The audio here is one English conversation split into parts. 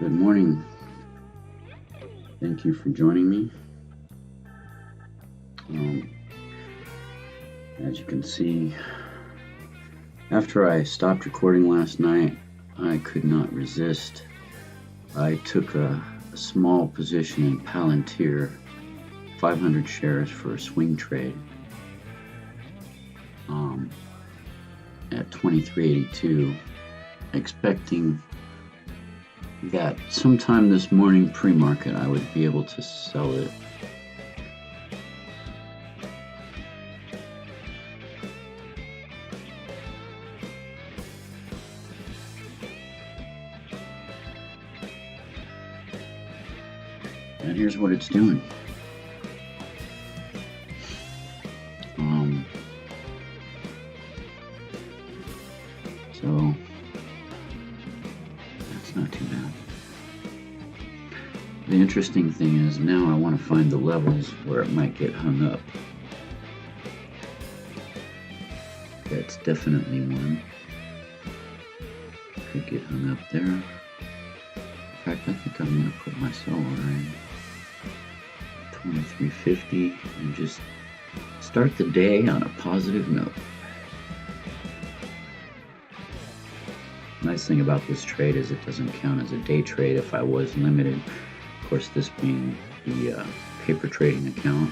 Good morning. Thank you for joining me. As you can see, after I stopped recording last night, I could not resist. I took a small position in Pltr, 500 shares for a swing trade at 23.82, expecting that sometime this morning pre-market I would be able to sell it. And here's what it's doing. So that's not too bad. The interesting thing is now I want to find the levels where it might get hung up. That's definitely one. Could get hung up there. In fact, I think I'm going to put my sell order in 23.50 and just start the day on a positive note. Nice thing about this trade is it doesn't count as a day trade if I was limited. Of course, this being the paper trading account.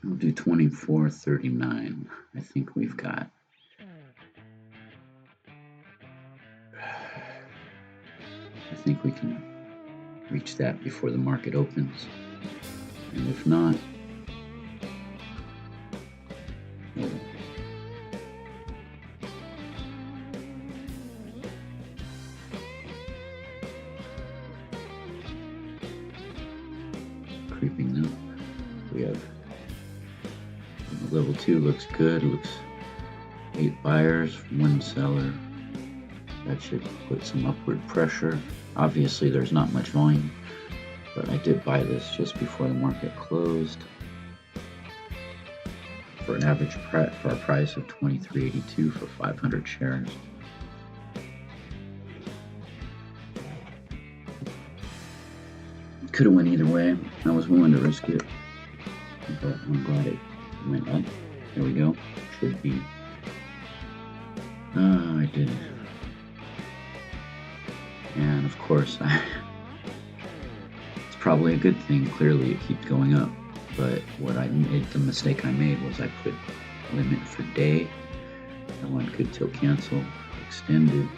I'll do 24.39. I think we've got. I think we can reach that before the market opens. And if not, well, creeping up. We have level 2 looks good. Looks 8 buyers, 1 seller. That should put some upward pressure. Obviously there's not much volume, but I did buy this just before the market closed for an average for a price of $23.82 for 500 shares. Could have went either way. I was willing to risk it, but I'm glad it went up. There we go. Should be. I did it. And of course, it's probably a good thing. Clearly, it keeps going up. But the mistake I made was I put limit for day. I want good till cancel, extended,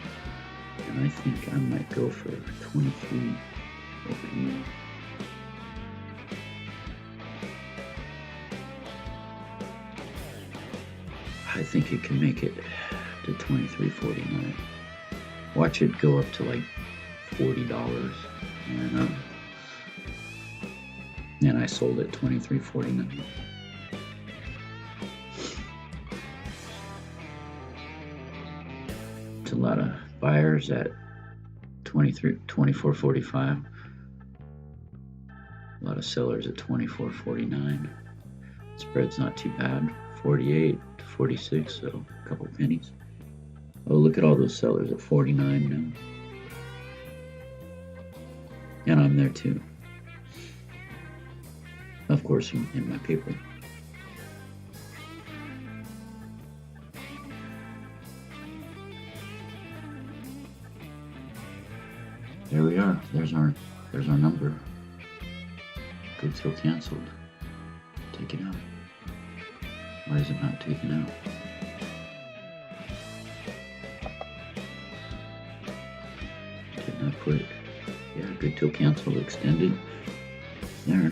and I think I might go for 23 over here. I think it can make it to 23.49. Watch it go up to like $40, and I sold it 23.49. It's a lot of buyers at 24.45. A lot of sellers at 24.49. Spread's not too bad. 48 to 46, so a couple pennies. Oh, look at all those sellers at 49 now. And I'm there too. Of course, in my paper. There we are. There's our number. Good till canceled. Take it out. Why is it not taken out? Didn't I put, yeah, good till canceled, extended. There.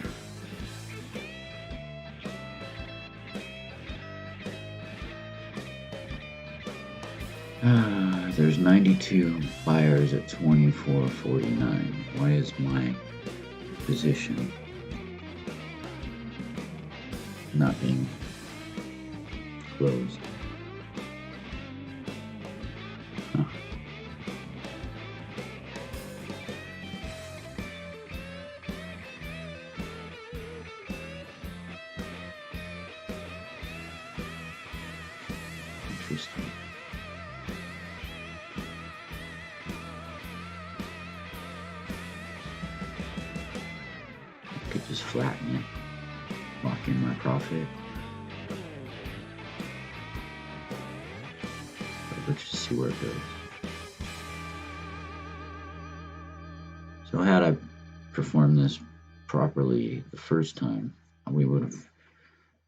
There's 92 buyers at 24.49. Why is my position not being closed? Huh. mistake. I could just flatten it, lock in my profit. But let's just see where it goes. So had I performed this properly the first time, we would have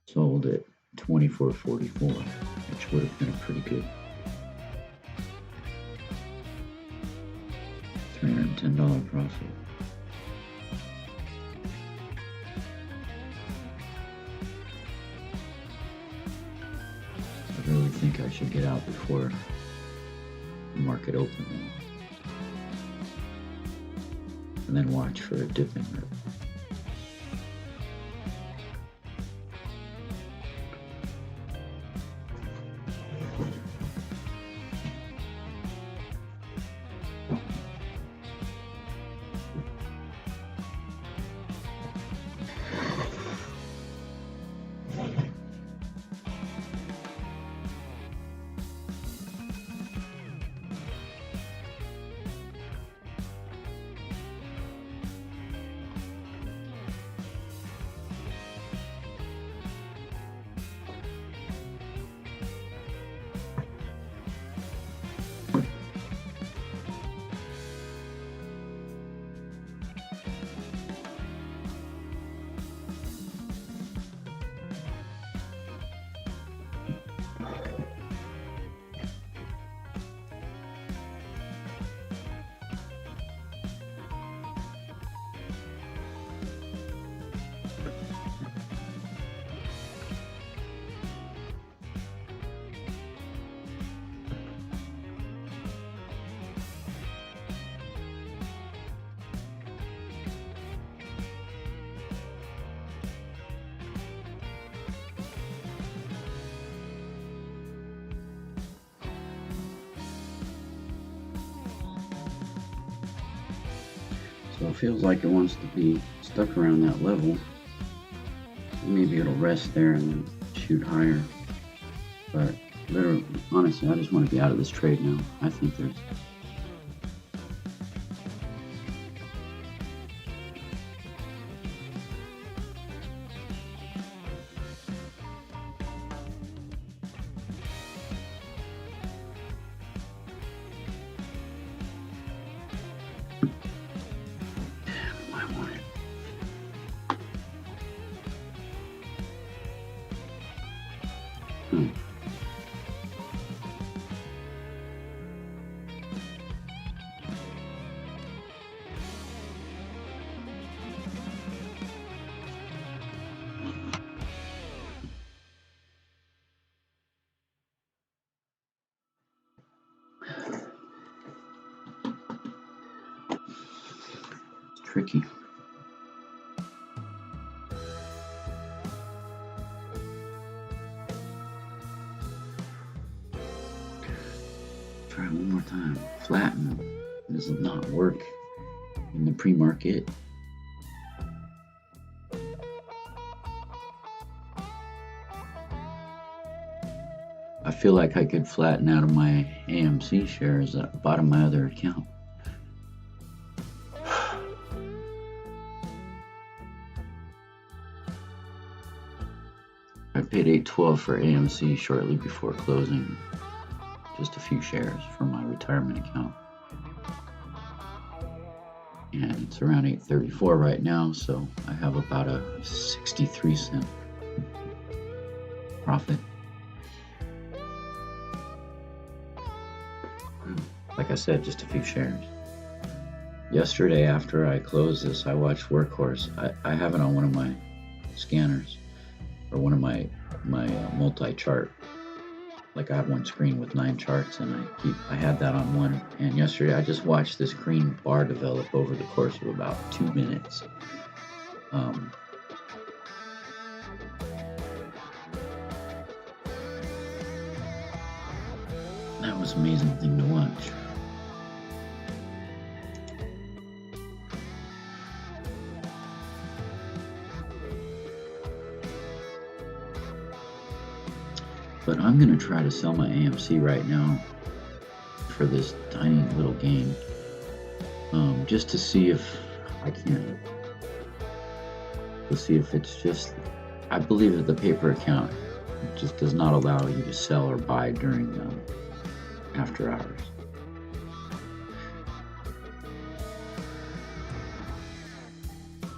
sold at 24.44, which would have been a pretty good $310 profit. I really think I should get out before the market open, and then watch for a dip in rip. So it feels like it wants to be stuck around that level. Maybe it'll rest there and then shoot higher. But literally, honestly, I just want to be out of this trade now. I think there's tricky. Try one more time. Flatten. This does not work in the pre-market. I feel like I could flatten out of my AMC shares at the bottom of my other account. I paid $8.12 for AMC shortly before closing, just a few shares for my retirement account. And it's around $8.34 right now, so I have about a 63-cent profit. Like I said, just a few shares. Yesterday, after I closed this, I watched Workhorse. I have it on one of my scanners, or one of my multi-chart. Like I have one screen with 9 charts, and I had that on one. And yesterday, I just watched this green bar develop over the course of about 2 minutes. That was an amazing thing to watch. But I'm gonna try to sell my AMC right now for this tiny little gain, just to see if I can. To see if it's just, I believe that the paper account just does not allow you to sell or buy during after hours.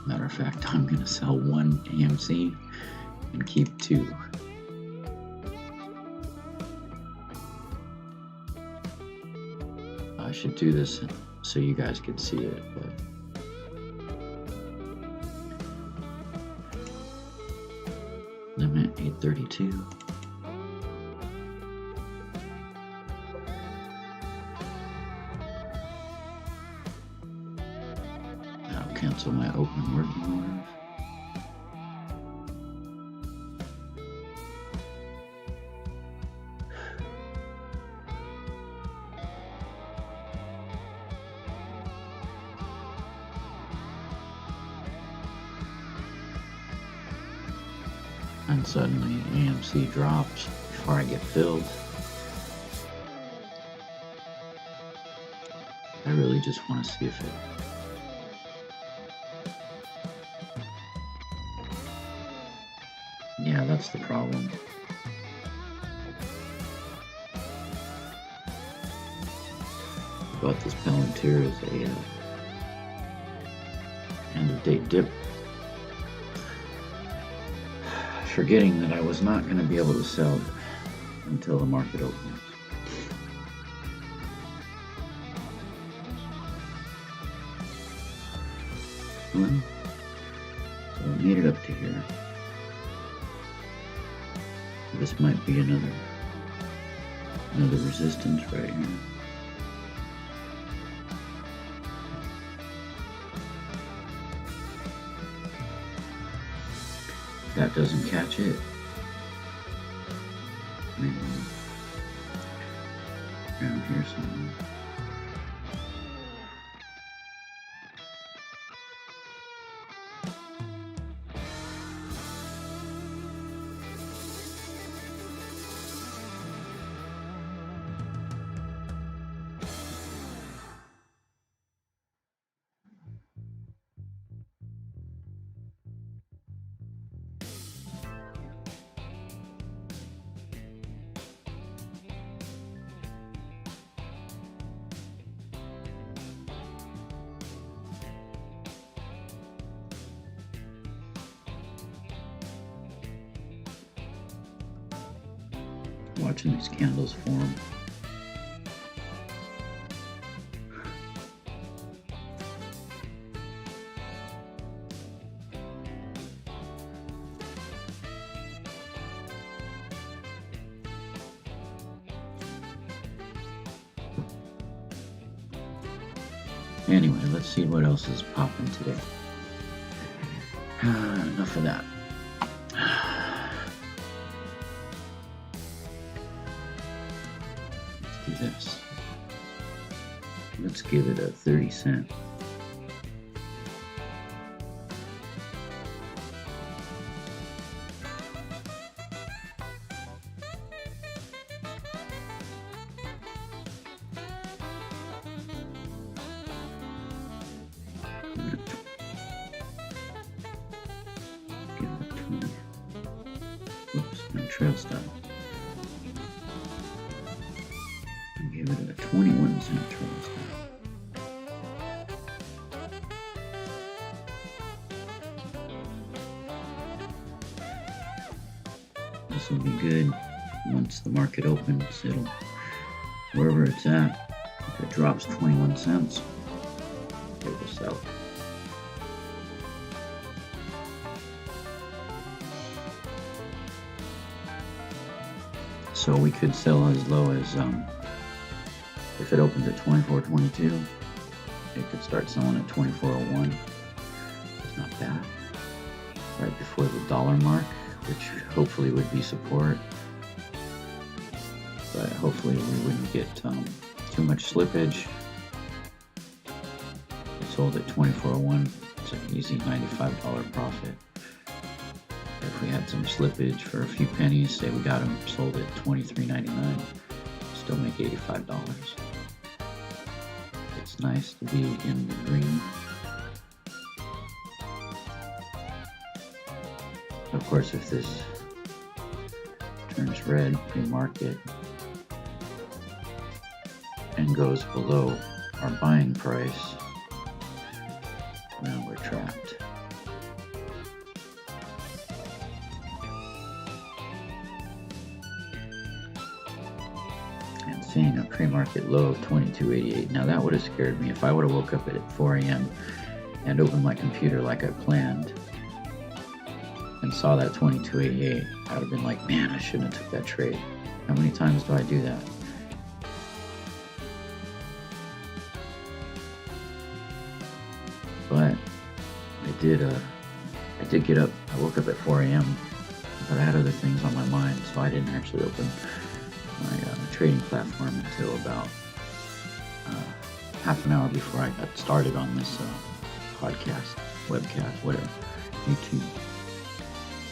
Matter of fact, I'm gonna sell one AMC and keep two. I should do this so you guys can see it, but limit 832. That'll cancel my open working orders. And suddenly AMC drops before I get filled. I really just want to see if it... Yeah, that's the problem. Bought this Pltr as a end of day dip, forgetting that I was not going to be able to sell it until the market opens. Well, so I made it up to here. This might be another resistance right here. That doesn't catch it. Maybe around here somewhere. Watching these candles form. Anyway, let's see what else is popping today. Enough of that. Let's do this. Let's give it a 30 cent. Oops, no trail stop. I'll give it a 21 cent trail stop. This will be good once the market opens. It'll, wherever it's at, if it drops 21 cents, it will sell. So we could sell as low as, if it opens at 24.22, it could start selling at 24.01. It's not bad. Right before the dollar mark, which hopefully would be support. But hopefully we wouldn't get too much slippage. It sold at 24.01. It's an easy $95 profit if we had had some slippage for a few pennies. Say we got them sold at $23.99. Still make $85. It's nice to be in the green. Of course, if this turns red pre-market and goes below our buying price, well, we're trapped. And seeing a pre-market low of 22.88. Now that would have scared me if I would have woke up at 4 a.m. and opened my computer like I planned and saw that 22.88. I'd have been like, man, I shouldn't have took that trade. How many times do I do that? But I did get up. I woke up at 4 a.m. but I had other things on my mind, so I didn't actually open my trading platform until about half an hour before I got started on this podcast, webcast, whatever, YouTube.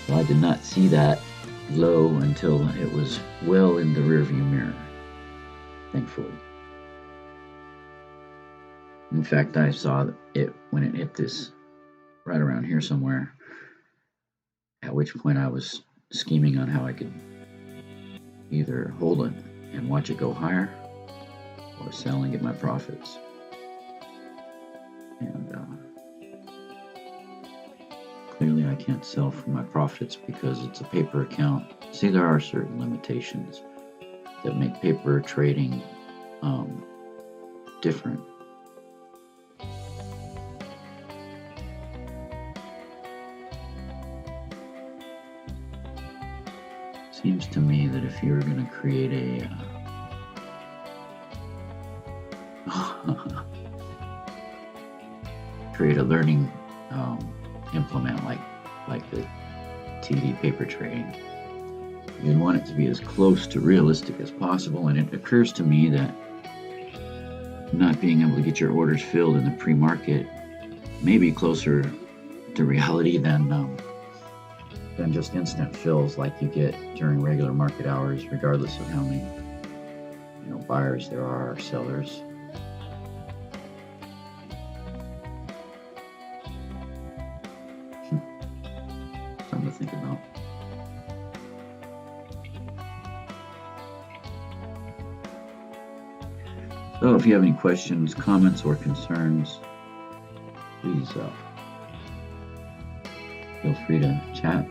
So I did not see that low until it was well in the rearview mirror, thankfully. In fact, I saw it when it hit this right around here somewhere, at which point I was scheming on how I could either hold it and watch it go higher or sell and get my profits. And clearly I can't sell for my profits because it's a paper account. See, there are certain limitations that make paper trading different. Seems to me that if you're going to create a learning implement like the TD paper trading, you'd want it to be as close to realistic as possible. And it occurs to me that not being able to get your orders filled in the pre-market may be closer to reality than just instant fills like you get during regular market hours, regardless of how many buyers there are or sellers. Something to think about. So if you have any questions, comments, or concerns, please feel free to chat.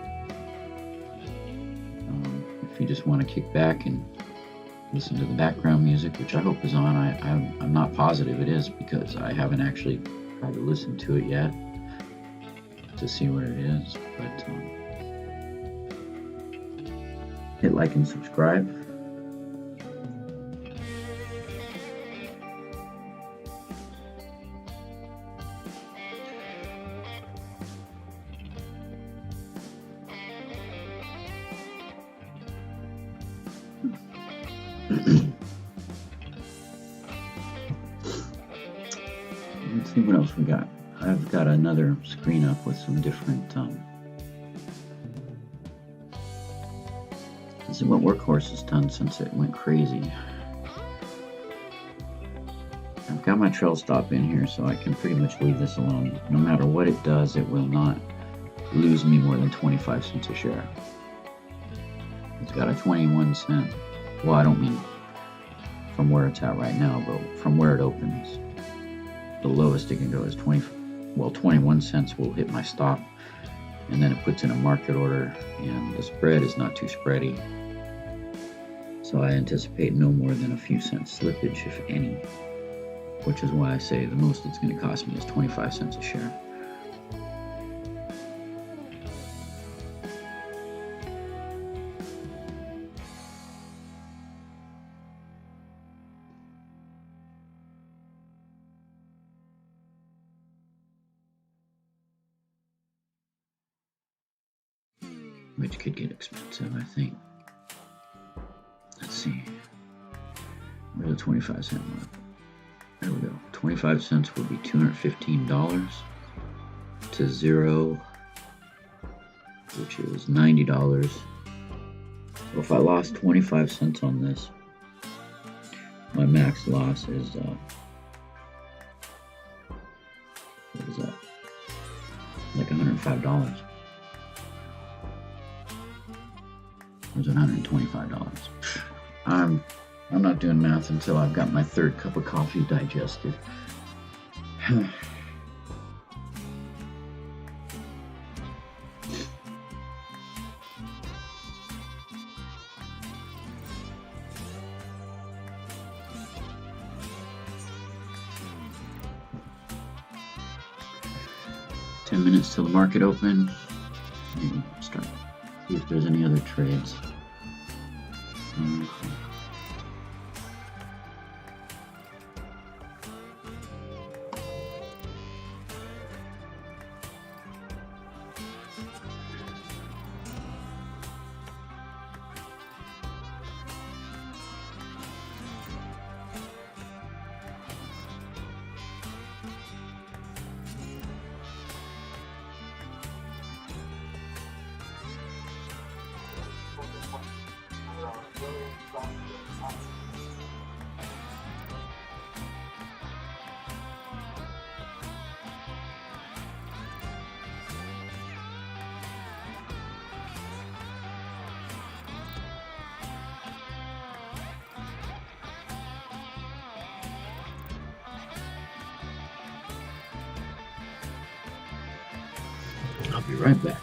If you just want to kick back and listen to the background music, which I hope is on, I'm not positive it is because I haven't actually tried to listen to it yet to see what it is. But hit like and subscribe. Let's see what else we got. I've got another screen up with some different let's see what Workhorse has done since it went crazy. I've got my trail stop in here, so I can pretty much leave this alone. No matter what it does, it will not lose me more than 25 cents a share. It's got a 21 cent. Well, I don't mean from where it's at right now, but from where it opens. The lowest it can go is 21 cents will hit my stop, and then it puts in a market order, and the spread is not too spready. So I anticipate no more than a few cents slippage, if any, which is why I say the most it's going to cost me is 25 cents a share. Which could get expensive, I think. Let's see. Where's the 25 cent mark? There we go. 25 cents would be $215 to 0 which is $90. So if I lost 25 cents on this, my max loss is what is that? Like $105. It was $125. I'm not doing math until I've got my third cup of coffee digested. 10 minutes till the market open. Maybe start, see if there's any other trades. I'll be right back.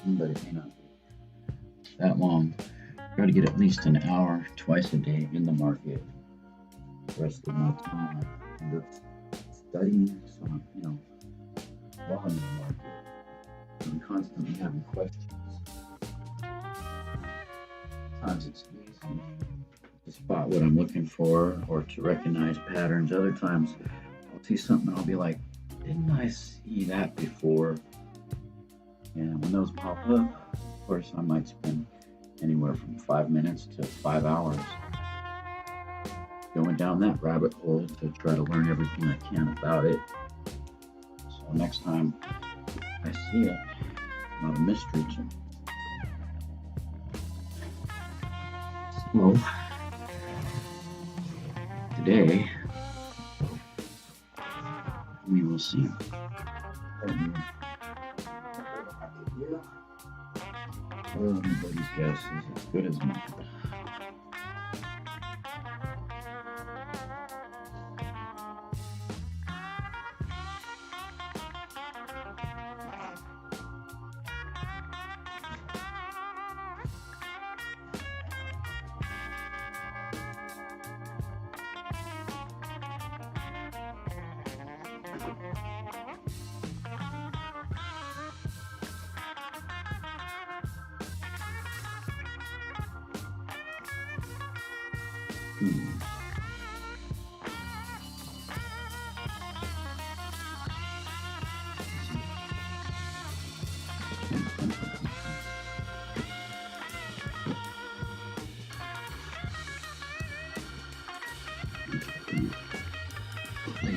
But it may not be that long. Try to get at least an hour twice a day in the market. The rest of my time I end up studying, so I'm, while in the market. I'm constantly having questions. Sometimes it's easy to spot what I'm looking for or to recognize patterns. Other times I'll see something and I'll be like, didn't I see that before? And when those pop up, of course, I might spend anywhere from 5 minutes to 5 hours going down that rabbit hole to try to learn everything I can about it. So next time I see it, it's not a mystery to me. So today we will see. Well, anybody's guess is as good as mine.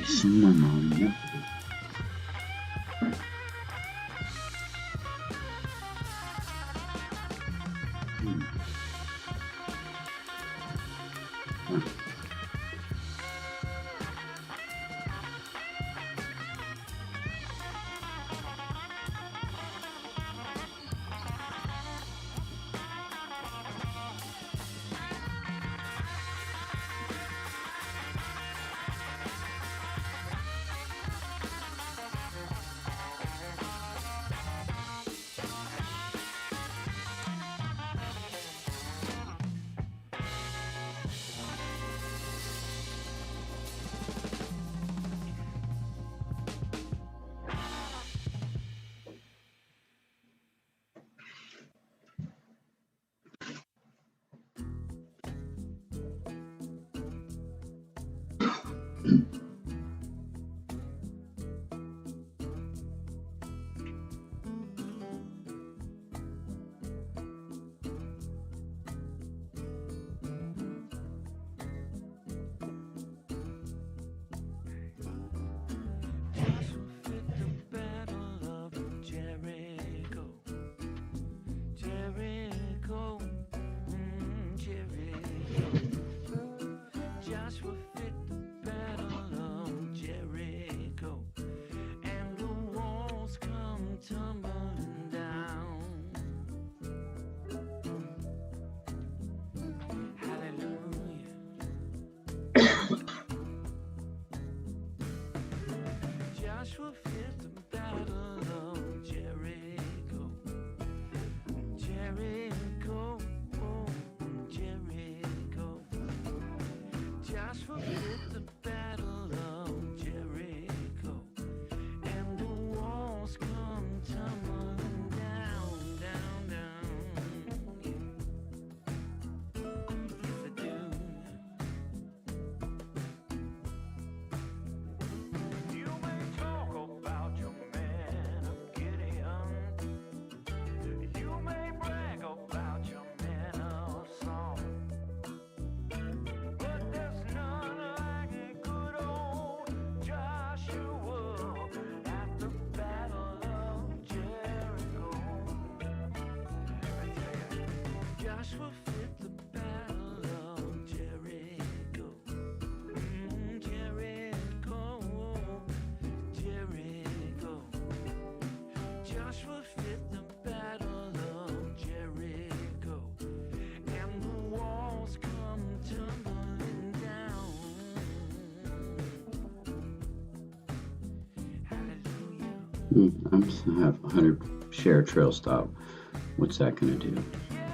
Sumamon. I have 100 share trail stop. What's that going to do?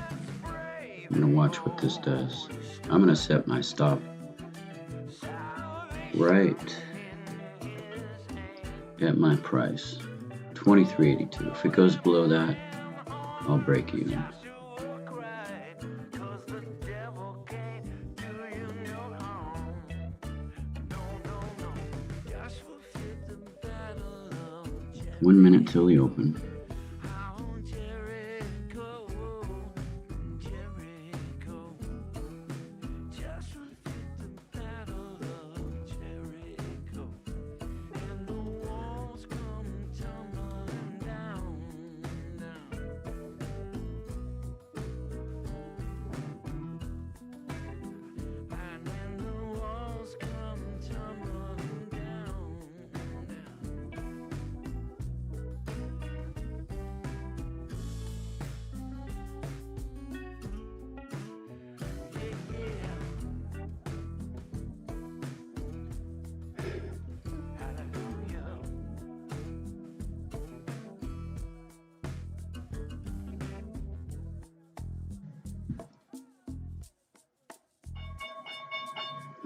I'm going to watch what this does. I'm going to set my stop right at my price, $23.82. If it goes below that, I'll break even. One minute till we open.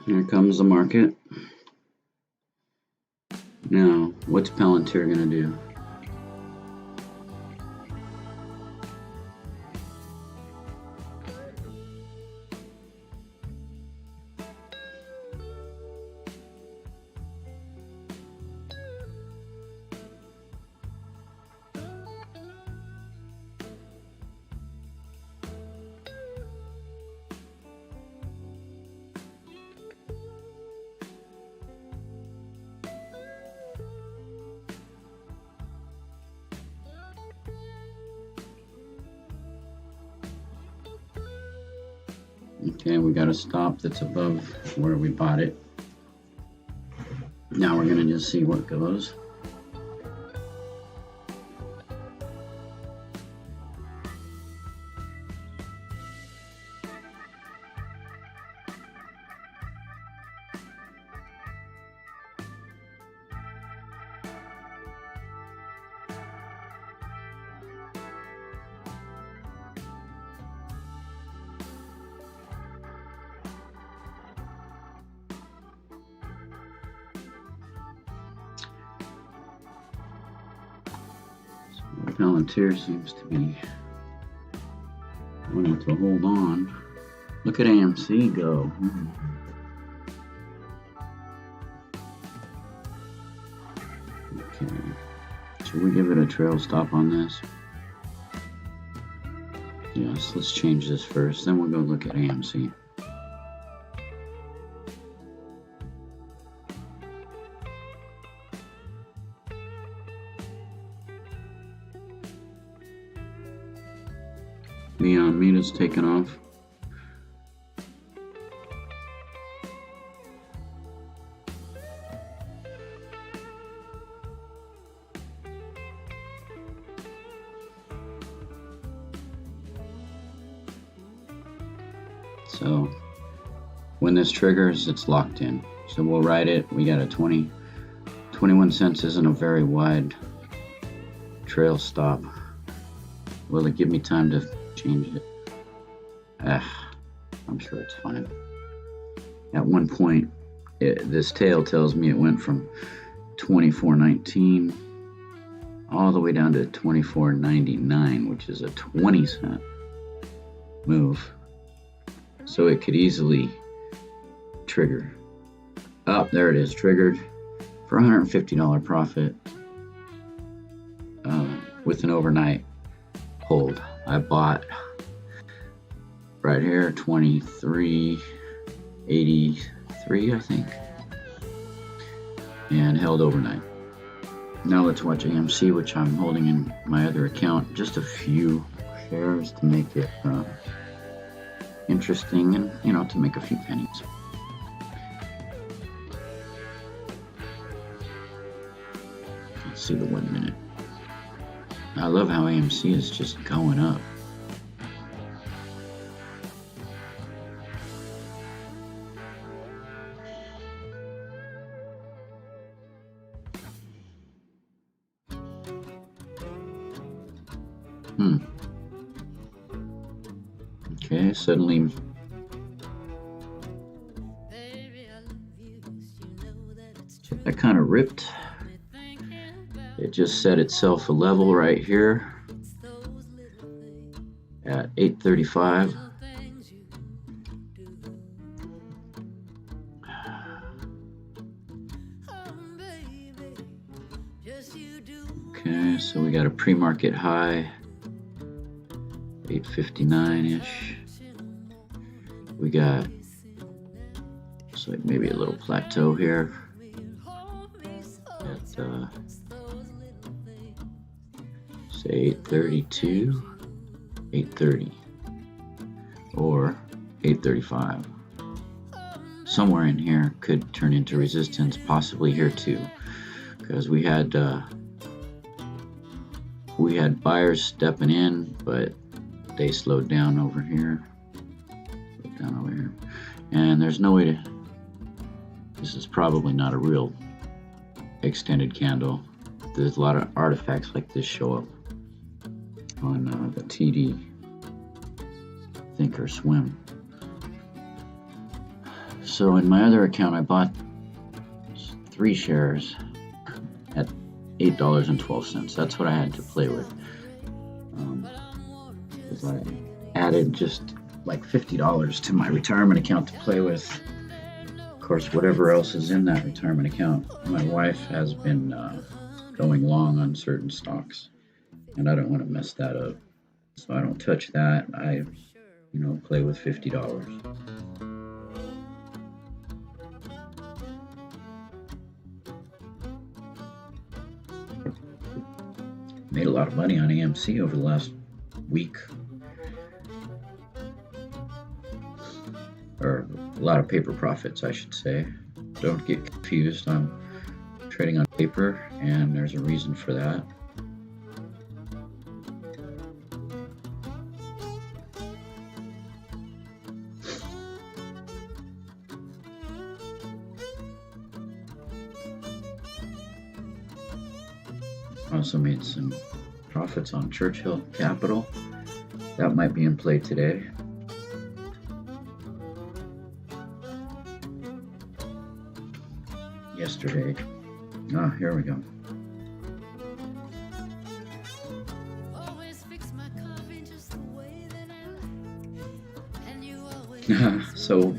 Here comes the market. Now, what's Pltr going to do? Okay, we got a stop that's above where we bought it. Now we're going to just see what goes. Pltr seems to be wanting to hold on. Look at AMC go. Okay. Should we give it a trail stop on this? Yes, let's change this first, then we'll go look at AMC. Beyond Meat is taken off. So when this triggers, it's locked in. So we'll write it. We got a 21 cents isn't a very wide trail stop. Will it give me time to change it? I'm sure it's fine. At one point, this tail tells me it went from 24.19 all the way down to 24.99, which is a 20-cent move. So it could easily trigger. Oh, there it is, triggered for $150 profit with an overnight hold. I bought right here 23.83, I think, and held overnight. Now let's watch AMC, which I'm holding in my other account. Just a few shares to make it interesting, and to make a few pennies. Let's see the 1 minute. I love how AMC is just going up. Okay, suddenly that kind of ripped. It just set itself a level right here at 835. Okay, so we got a pre-market high, 859-ish. We got, looks like maybe a little plateau here at say 832, 830, or 835. Somewhere in here could turn into resistance, possibly here too, because we had buyers stepping in, but they slowed down over here. And there's no way to, this is probably not a real extended candle. There's a lot of artifacts like this show up on the TD Think or Swim. So in my other account, I bought 3 shares at $8.12. That's what I had to play with. Because I added just like $50 to my retirement account to play with. Of course, whatever else is in that retirement account. My wife has been going long on certain stocks, and I don't want to mess that up, so I don't touch that. I play with $50. Made a lot of money on AMC over the last week. a lot of paper profits, I should say. Don't get confused. I'm trading on paper, and there's a reason for that. Also made some profits on Churchill Capital. That might be in play today. Yesterday. Here we go. So,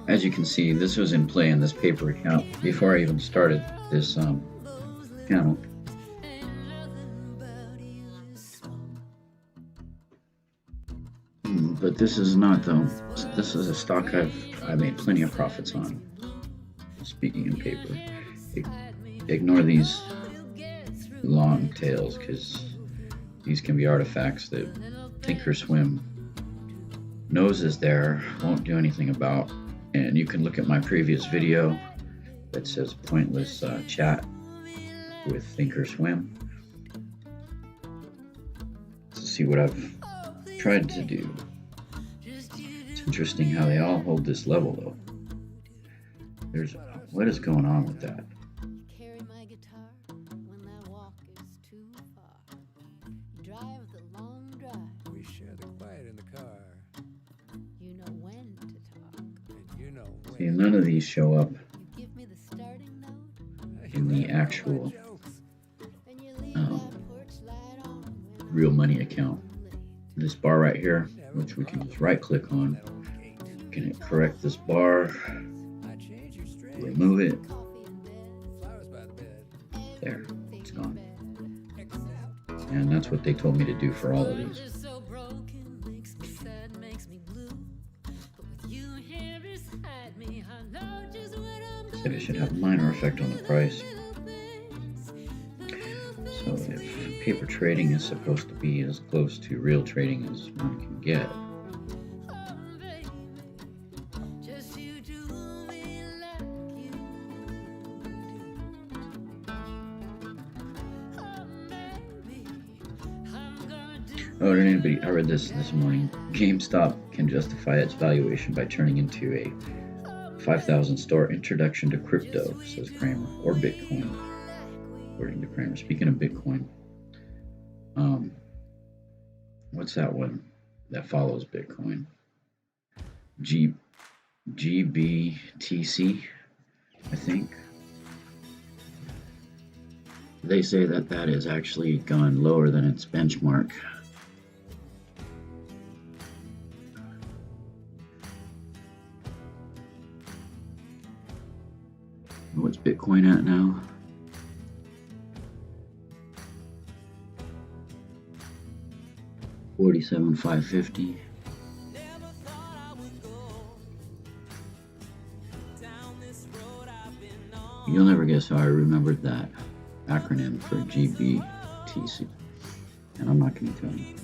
as you can see, this was in play in this paper account before I even started this channel. But this is not though. This is a stock I made plenty of profits on. Speaking in paper, ignore these long tails because these can be artifacts that Thinkorswim knows is there, won't do anything about. And you can look at my previous video that says pointless chat with Thinkorswim to see what I've tried to do. It's interesting how they all hold this level though. What is going on with that? We share the quiet in the car. You know when to talk. And you know when. See, none of these show up in the actual real money account. This bar right here, which we can just right click on, can correct this bar, remove it, there, it's gone. And that's what they told me to do for all of these. Said it should have a minor effect on the price. So if paper trading is supposed to be as close to real trading as one can get, oh, did anybody? I read this morning. GameStop can justify its valuation by turning into a 5,000 store introduction to crypto, says Kramer, or Bitcoin, according to Kramer. Speaking of Bitcoin, what's that one that follows Bitcoin? GBTC, I think. They say that has actually gone lower than its benchmark. What's Bitcoin at now? $47,550. You'll never guess how I remembered that acronym for GBTC, and I'm not going to tell you.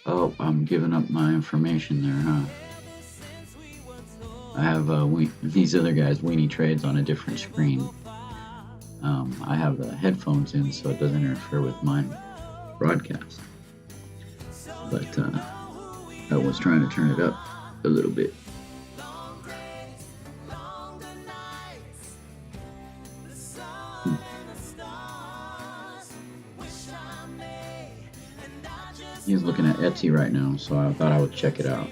Oh, I'm giving up my information there, huh? I have these other guys' weenie trades on a different screen. I have the headphones in so it doesn't interfere with my broadcast. But I was trying to turn it up a little bit. He's looking at Etsy right now, so I thought I would check it out.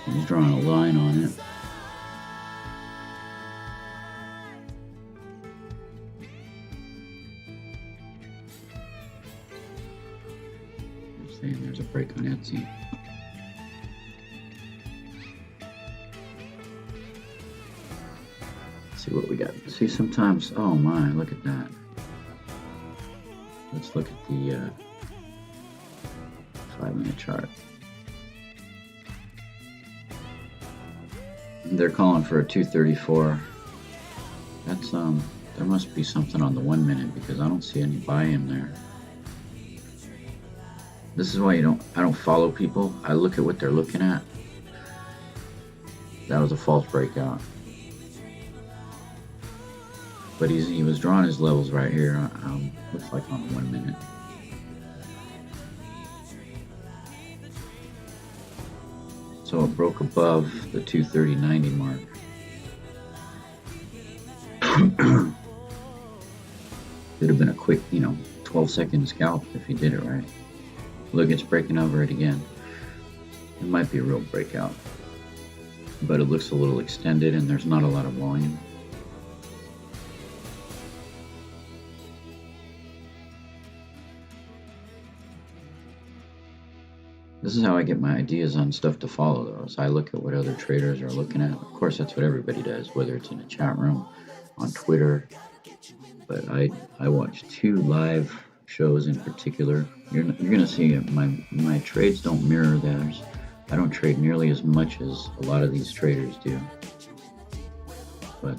He's drawing a line on it. Saying there's a break on Etsy. Let's see what we got. See, sometimes, oh my, look at that. Let's look at the 5-minute chart. They're calling for a 234. That's there must be something on the 1 minute because I don't see any buy-in there. This is why I don't follow people. I look at what they're looking at. That was a false breakout. But he was drawing his levels right here. Looks like on 1 minute. So it broke above the 230.90 mark. Could have been a quick, 12-second scalp if he did it right. Look, it's breaking over it again. It might be a real breakout, but it looks a little extended and there's not a lot of volume. This is how I get my ideas on stuff to follow, though. So I look at what other traders are looking at. Of course, that's what everybody does, whether it's in a chat room, on Twitter. But I watch 2 live shows in particular. You're gonna see my trades don't mirror theirs. I don't trade nearly as much as a lot of these traders do. But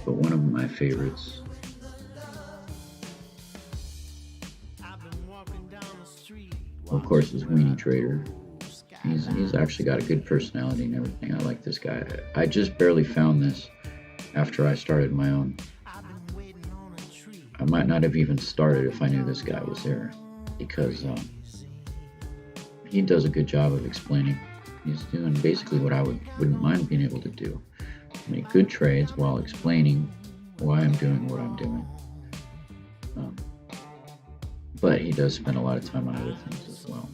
one of my favorites. Of course, is Weenie Trader. He's actually got a good personality and everything. I like this guy. I just barely found this after I started my own. I might not have even started if I knew this guy was there, because he does a good job of explaining. He's doing basically what I wouldn't mind being able to do. Make good trades while explaining why I'm doing what I'm doing. But he does spend a lot of time on other things as well.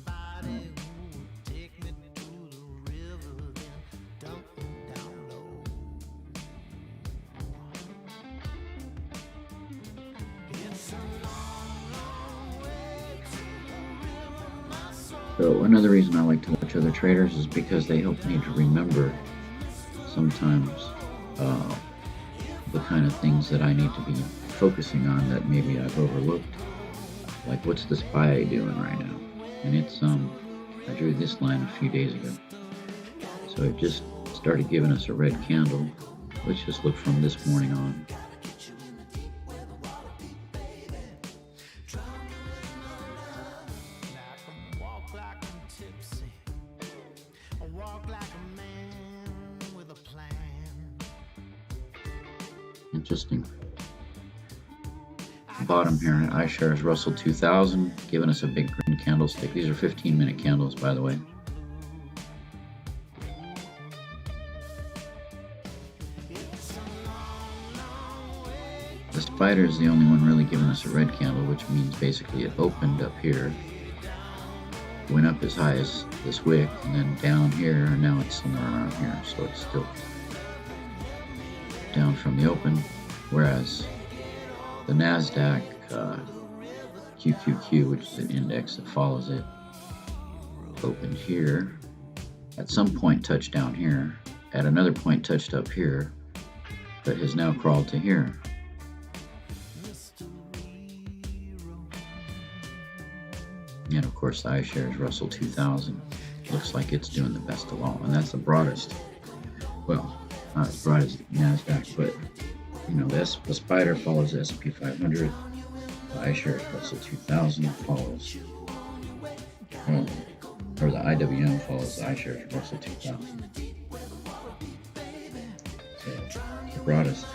So another reason I like to watch other traders is because they help me to remember sometimes the kind of things that I need to be focusing on that maybe I've overlooked. Like, what's this buy doing right now? And it's I drew this line a few days ago. So it just started giving us a red candle. Let's just look from this morning on. Interesting. Bottom here, iShares Russell 2000, giving us a big green candlestick. These are 15-minute candles, by the way. The spider is the only one really giving us a red candle, which means basically it opened up here, went up as high as this wick, and then down here, and now it's somewhere around here, so it's still down from the open, whereas the NASDAQ QQQ, which is an index that follows it, opened here, at some point touched down here, at another point touched up here, but has now crawled to here. And of course the iShares Russell 2000 looks like it's doing the best of all, and that's the broadest. Well, not as broad as NASDAQ, but the spider follows the S&P 500. The iShares Russell 2000 follows, or the IWM follows the iShares Russell 2000. So the broadest.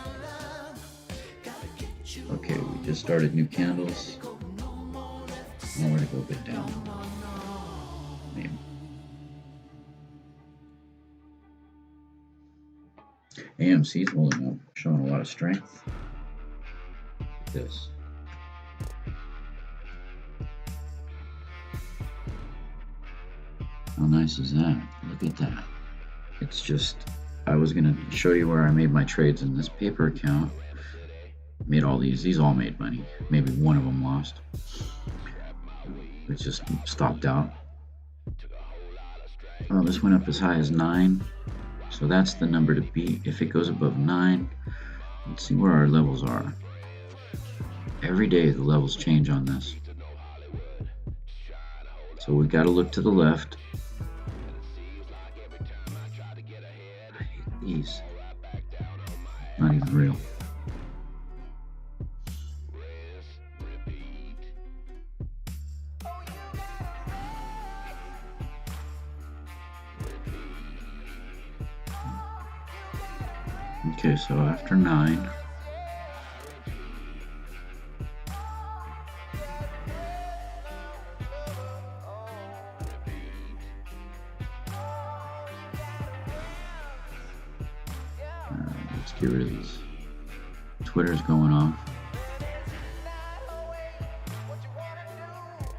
Okay, we just started new candles. Nowhere to go a bit down. Maybe. AMC's holding up, showing a lot of strength. Look at this. How nice is that? Look at that. It's just, I was going to show you where I made my trades in this paper account. Made all these all made money. Maybe one of them lost. It just stopped out. Oh, this went up as high as 9. So that's the number to beat. If it goes above 9, Let's see where our levels are. Every day the levels change on this. So we got to look to the left. I hate these. Not even real. Okay, so after 9, let's get rid of these. Twitter's going off,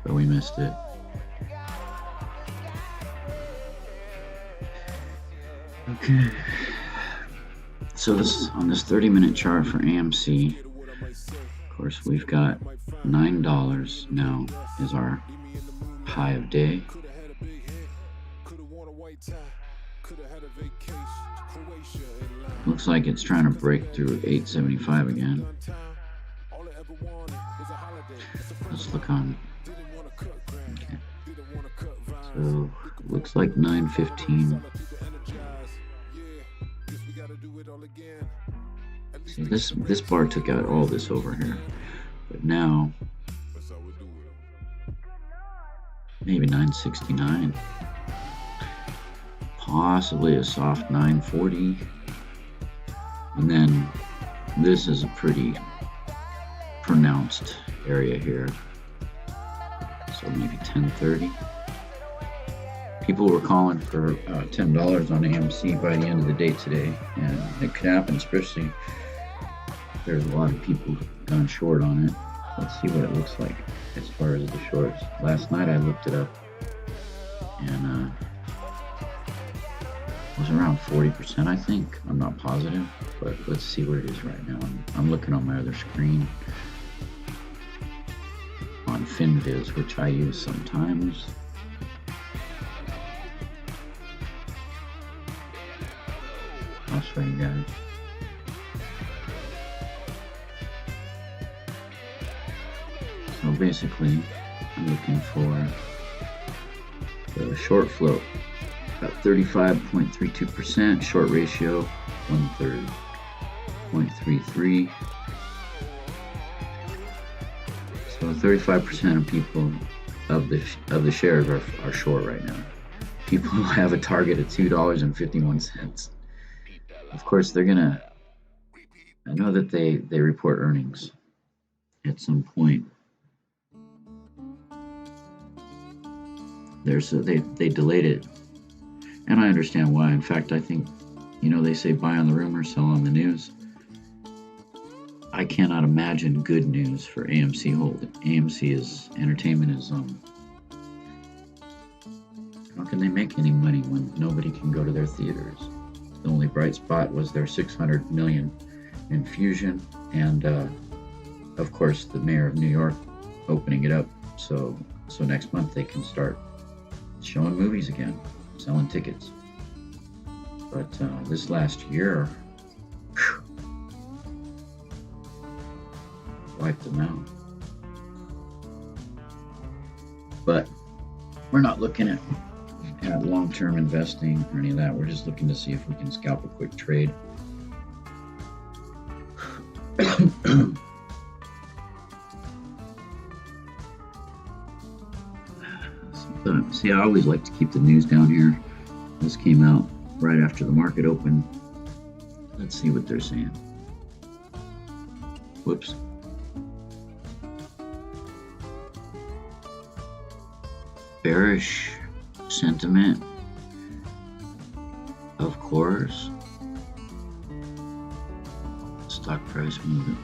but we missed it. Okay. So this on this 30-minute chart for AMC, of course, we've got $9 now is our high of day. Looks like it's trying to break through 875 again. Let's look on. Okay. So looks like 915. See, this bar took out all this over here, but now maybe 969, possibly a soft 940, and then this is a pretty pronounced area here, so maybe 1030. People were calling for $10 on AMC by the end of the day today, and it could happen, especially there's a lot of people gone short on it. Let's see what it looks like as far as the shorts. Last night I looked it up, and it was around 40%, I think. I'm not positive, but let's see what it is right now. I'm looking on my other screen on FinViz, which I use sometimes. I'll show you guys. So basically, I'm looking for the short float, about 35.32%, short ratio 1/3, 0.33. So 35% of people of the shares are short right now. People have a target at $2.51. Of course, they're gonna. I know that they report earnings at some point. They delayed it, and I understand why. In fact, I think, they say buy on the rumor, sell on the news. I cannot imagine good news for AMC holding. Entertainment is how can they make any money when nobody can go to their theaters? The only bright spot was their $600 million infusion, and of course the mayor of New York opening it up so next month they can start showing movies again, selling tickets. But this last year, wiped them out. But we're not looking at long-term investing or any of that. We're just looking to see if we can scalp a quick trade. See, I always like to keep the news down here. This came out right after the market opened. Let's see what they're saying. Whoops. Bearish sentiment, of course. Stock price movement.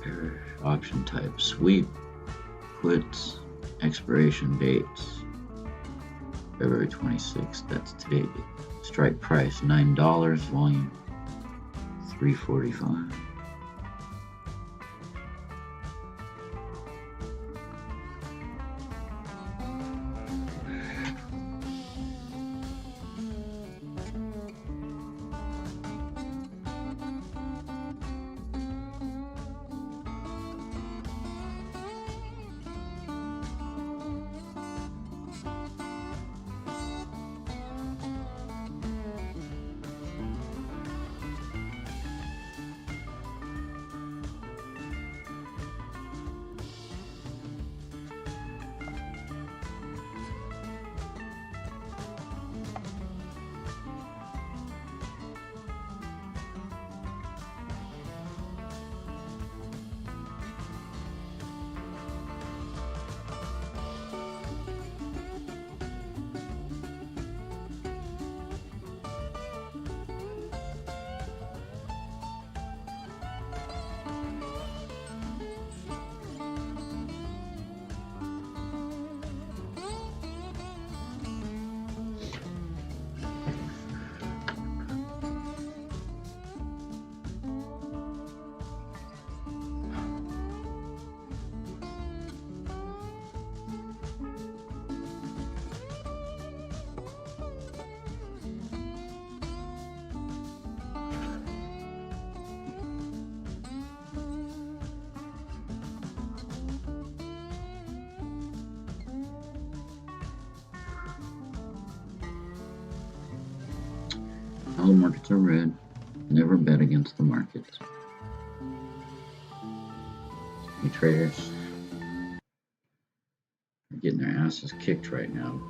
Bearish option type. Sweep. Puts. Expiration dates. February 26th. That's today. Strike price $9. Volume 345. All markets are red. Never bet against the markets. You traders are getting their asses kicked right now.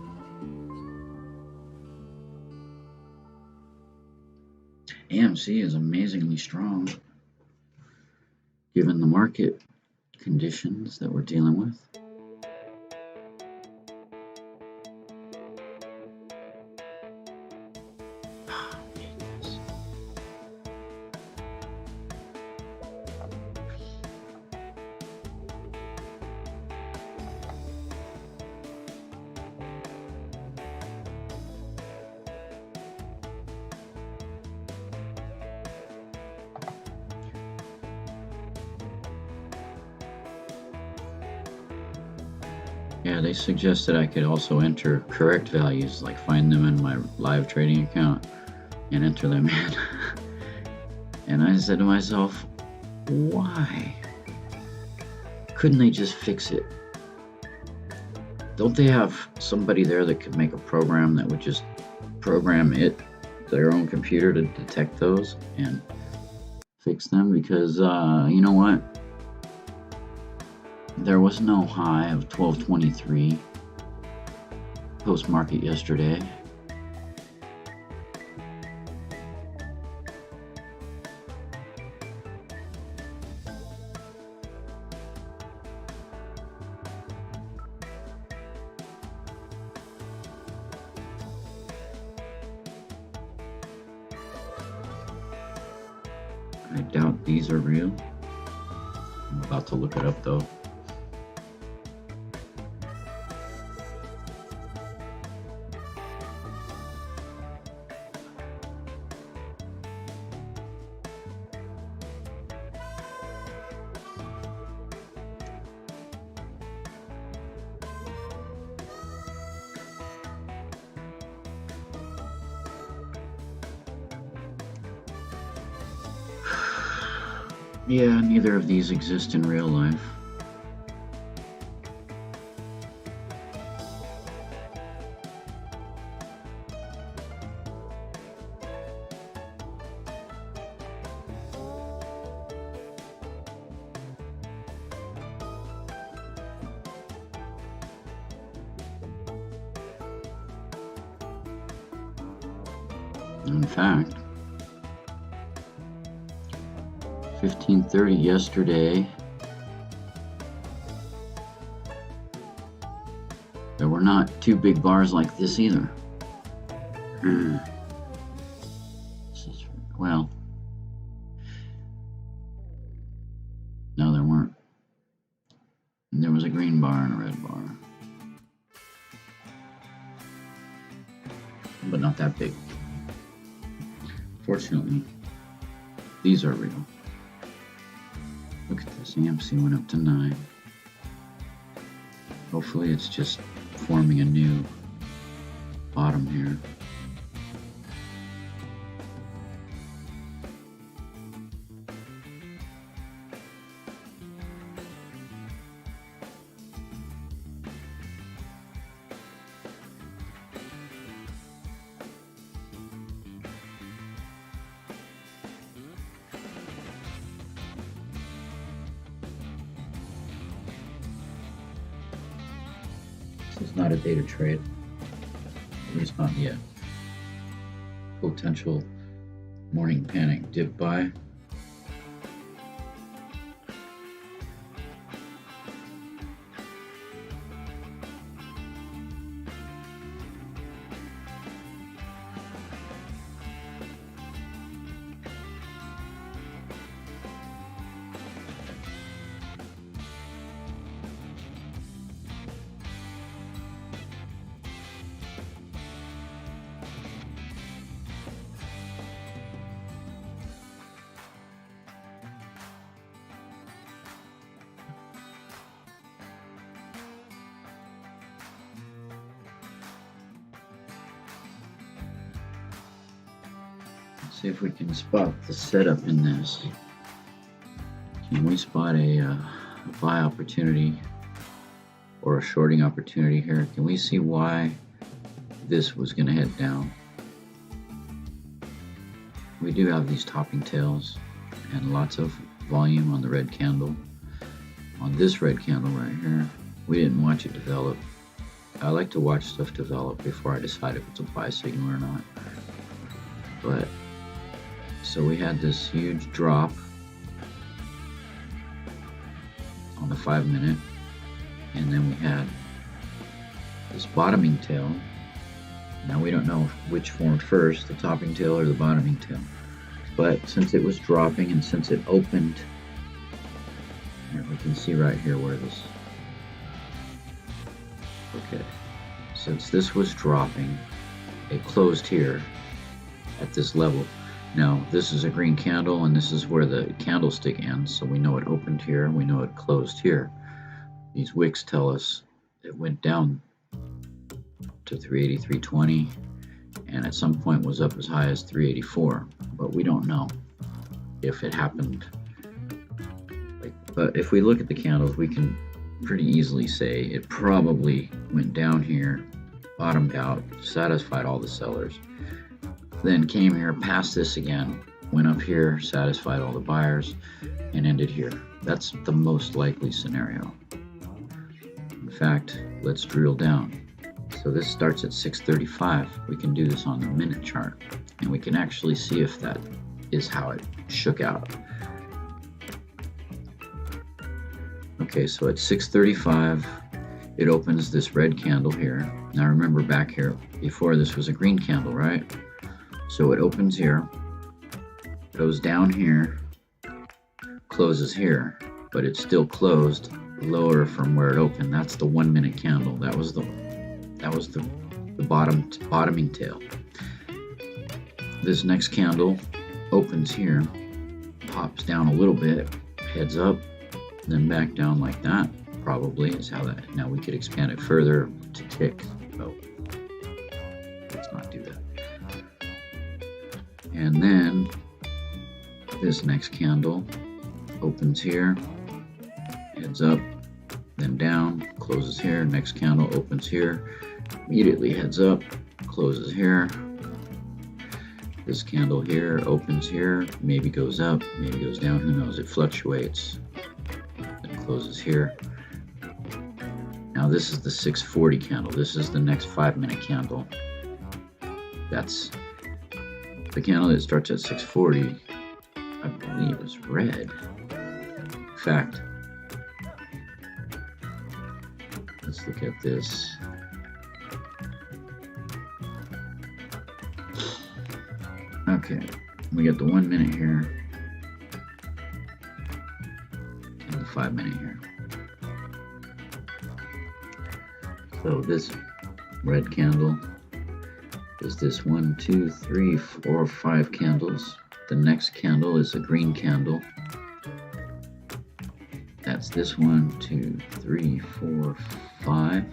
AMC is amazingly strong given the market conditions that we're dealing with. Yeah, they suggested I could also enter correct values, like find them in my live trading account and enter them in. And I said to myself, why? Couldn't they just fix it? Don't they have somebody there that could make a program that would just program their own computer to detect those and fix them? Because you know what? There was no high of 1223 post-market yesterday. I doubt these are real. I'm about to look it up though. Yeah, neither of these exist in real life. In fact, 1530 yesterday, there were not two big bars like this either. Well, no, there weren't. There was a green bar and a red bar, but not that big. Fortunately, these are real. Look at this, AMC went up to 9. Hopefully it's just forming a new bottom here. This is not a day to trade, at least not yet. Potential morning panic dip buy. See if we can spot the setup in this. Can we spot a buy opportunity or a shorting opportunity here? Can we see why this was going to head down? we do have these topping tails and lots of volume on the red candle. On this red candle right here, we didn't watch it develop. I like to watch stuff develop before I decide if it's a buy signal or not. But so we had this huge drop on the 5 minute, and then we had this bottoming tail. Now we don't know which formed first, the topping tail or the bottoming tail. But since it was dropping and since it opened, here we can see right here where this, okay, since this was dropping, it closed here at this level. Now this is a green candle and this is where the candlestick ends, so we know it opened here, we know it closed here. These wicks tell us it went down to 380, 320, and at some point was up as high as 384, but we don't know if it happened. But if we look at the candles, we can pretty easily say it probably went down here, bottomed out, satisfied all the sellers, then came here, passed this again, went up here, satisfied all the buyers, and ended here. That's the most likely scenario. In fact, let's drill down. So this starts at 6:35. We can do this on the minute chart, and we can actually see if that is how it shook out. Okay, so at 6:35, it opens this red candle here. Now remember back here, before this was a green candle, right? So it opens here, goes down here, closes here, but it's still closed lower from where it opened. That's the 1 minute candle. That was the bottoming tail. This next candle opens here, pops down a little bit, heads up, then back down like that. Probably is how that. Now we could expand it further to tick. Oh, let's not do that. And then this next candle opens here, heads up, then down, closes here. Next candle opens here, immediately heads up, closes here. This candle here opens here, maybe goes up, maybe goes down, who knows, it fluctuates. Then closes here. Now this is the 640 candle. This is the next 5 minute candle. That's the candle that starts at 640, I believe, is red. In fact, let's look at this. Okay, we got the 1 minute here and the 5 minute here. So this red candle is this 1, 2, 3, 4, 5 candles. The next candle is a green candle. That's this 1, 2, 3, 4, 5.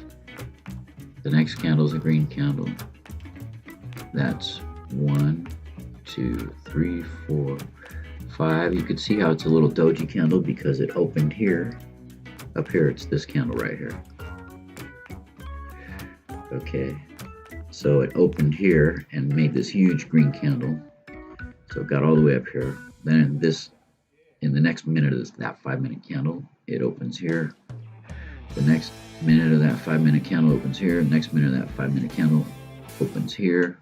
The next candle is a green candle. That's 1, 2, 3, 4, 5. You can see how it's a little doji candle because it opened here. Up here, it's this candle right here. Okay, so it opened here and made this huge green candle. So it got all the way up here. Then in the next minute of that 5 minute candle, it opens here. The next minute of that 5 minute candle opens here. Next minute of that 5 minute candle opens here.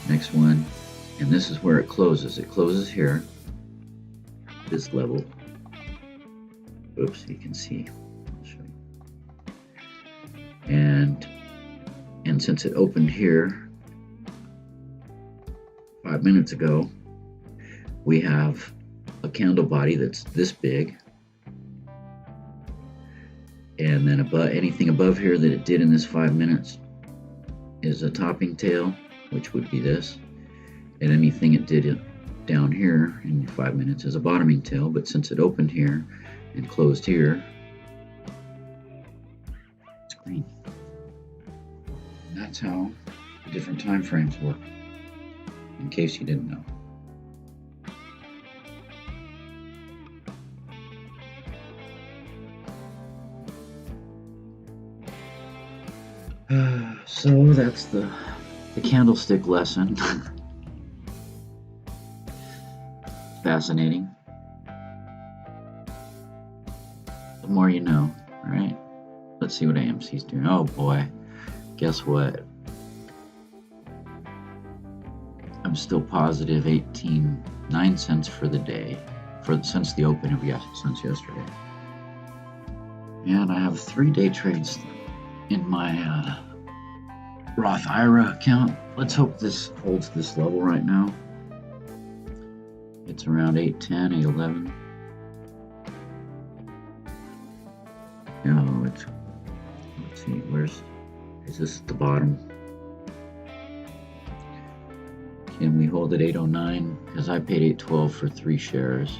Next one, and this is where it closes. It closes here, this level. Oops, you can see. I'll show you. And since it opened here 5 minutes ago, we have a candle body that's this big, and then anything above here that it did in this 5 minutes is a topping tail, which would be this, and anything it did down here in 5 minutes is a bottoming tail. But since it opened here and closed here, it's green. And that's how the different time frames work, in case you didn't know. So that's the candlestick lesson. fascinating. The more you know, right? Let's see what AMC's doing. Oh boy, guess what? I'm still positive 9 cents for the day, since the open of since yesterday. And I have 3 day trades in my Roth IRA account. Let's hope this holds this level right now. It's around 810, 811. No, let's see, is this at the bottom? Can we hold at 809? Because I paid 812 for 3 shares.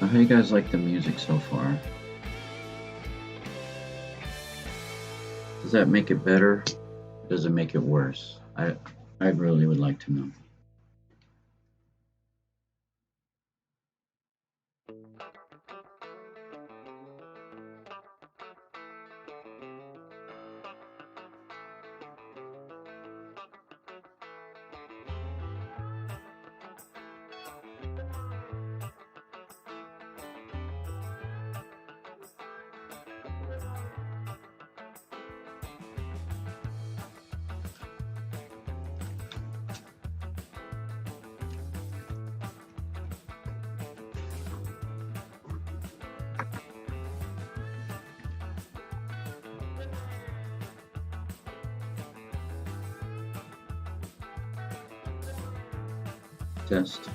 How do you guys like the music so far? Does that make it better? Or does it make it worse? I really would like to know. Test.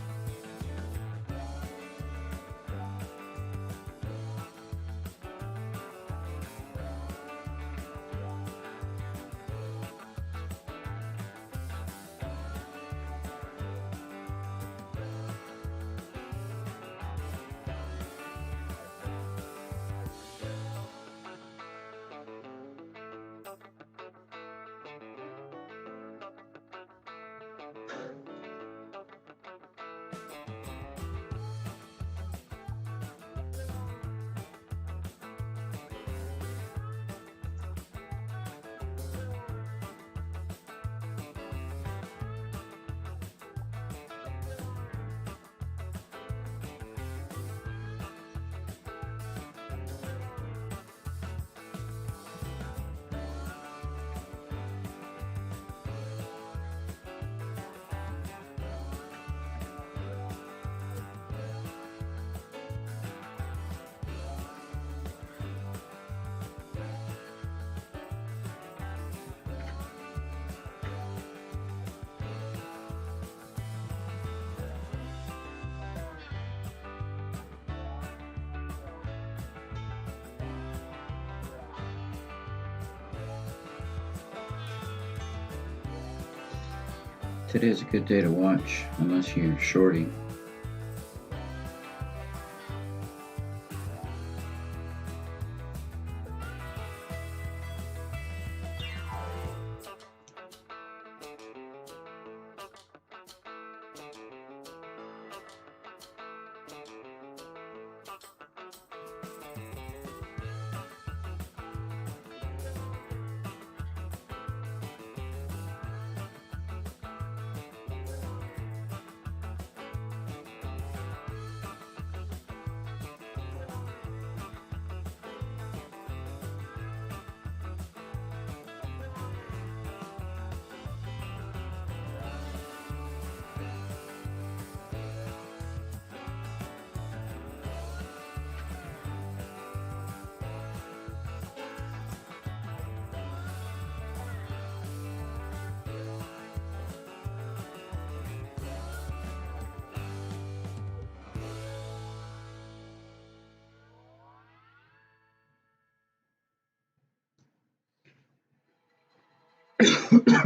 Today's a good day to watch, unless you're shorting.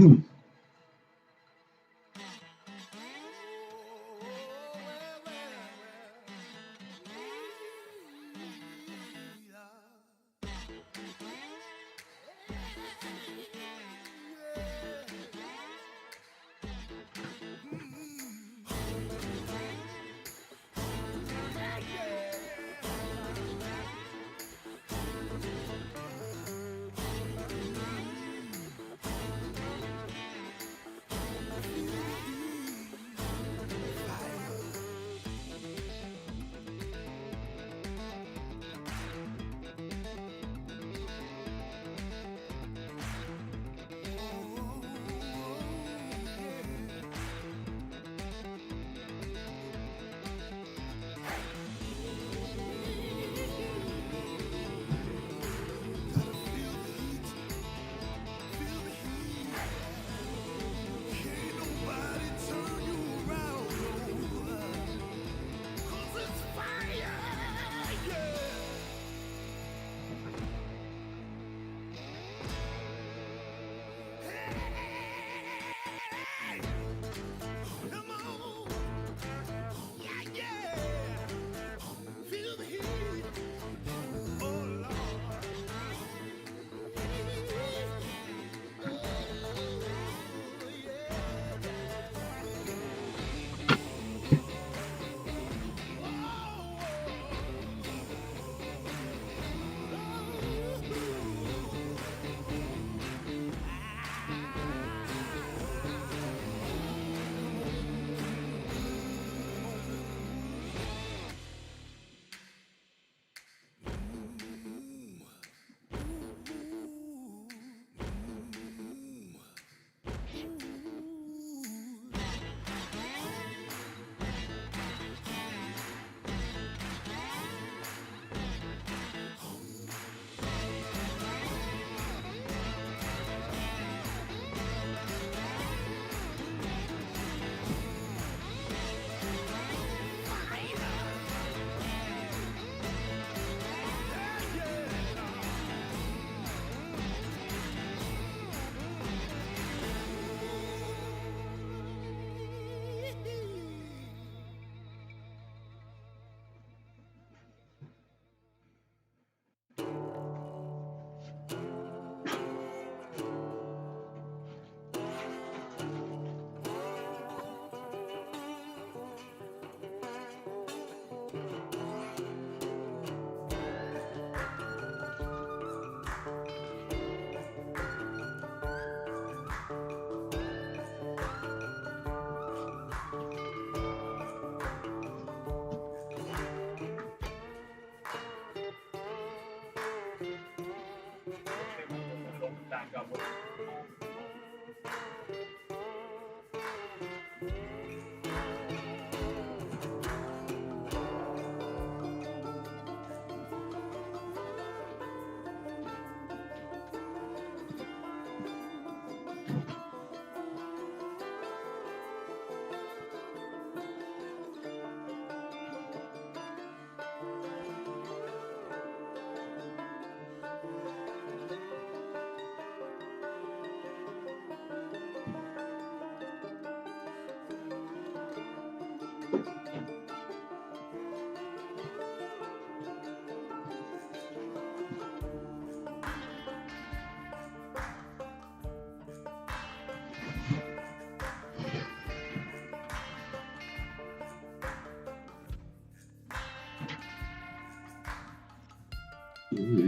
I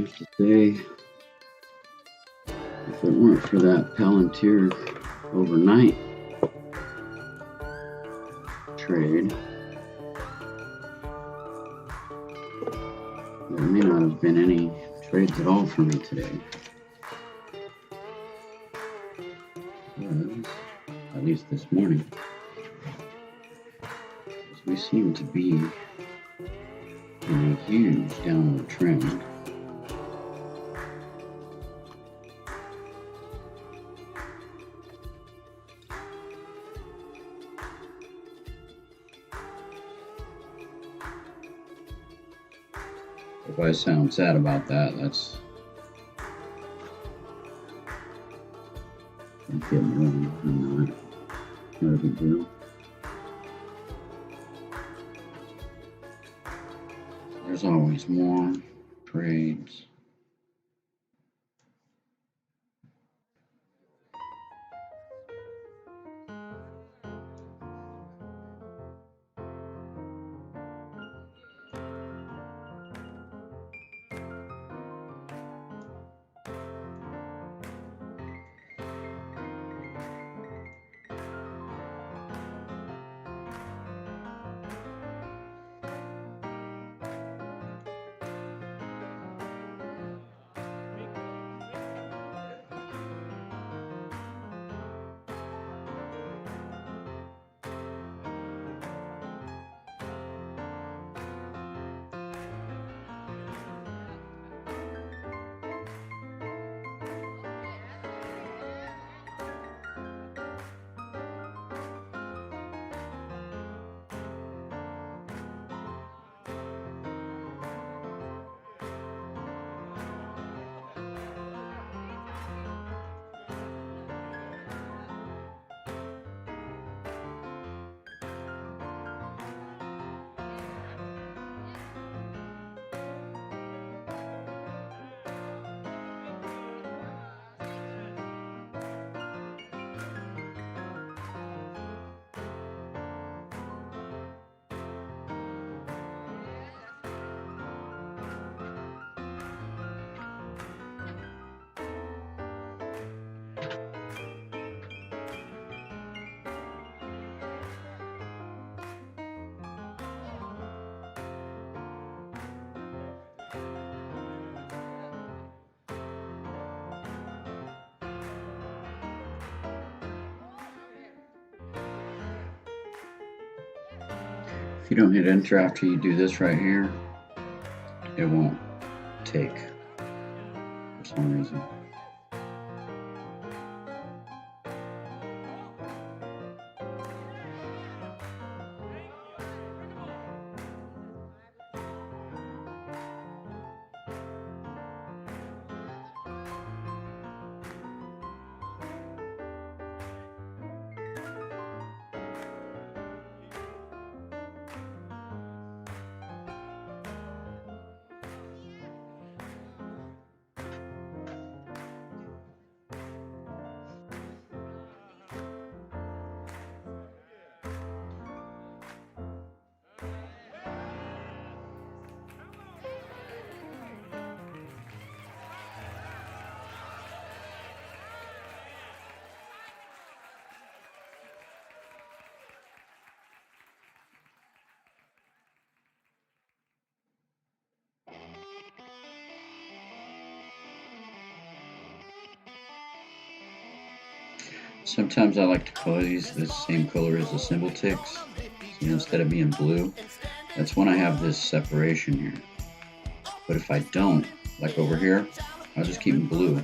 have to say, if it weren't for that Pltr overnight trade, there may not have been any trades at all for me today. Because, at least this morning, we seem to be in a huge downward trend. If I sound sad about that, that's I'm kidding around. I'm not. Not a big deal. There's always more trades. If you don't hit enter after you do this right here, it won't take for some reason. Sometimes I like to color these the same color as the symbol ticks. So instead of being blue, that's when I have this separation here. But if I don't, like over here, I'll just keep them blue.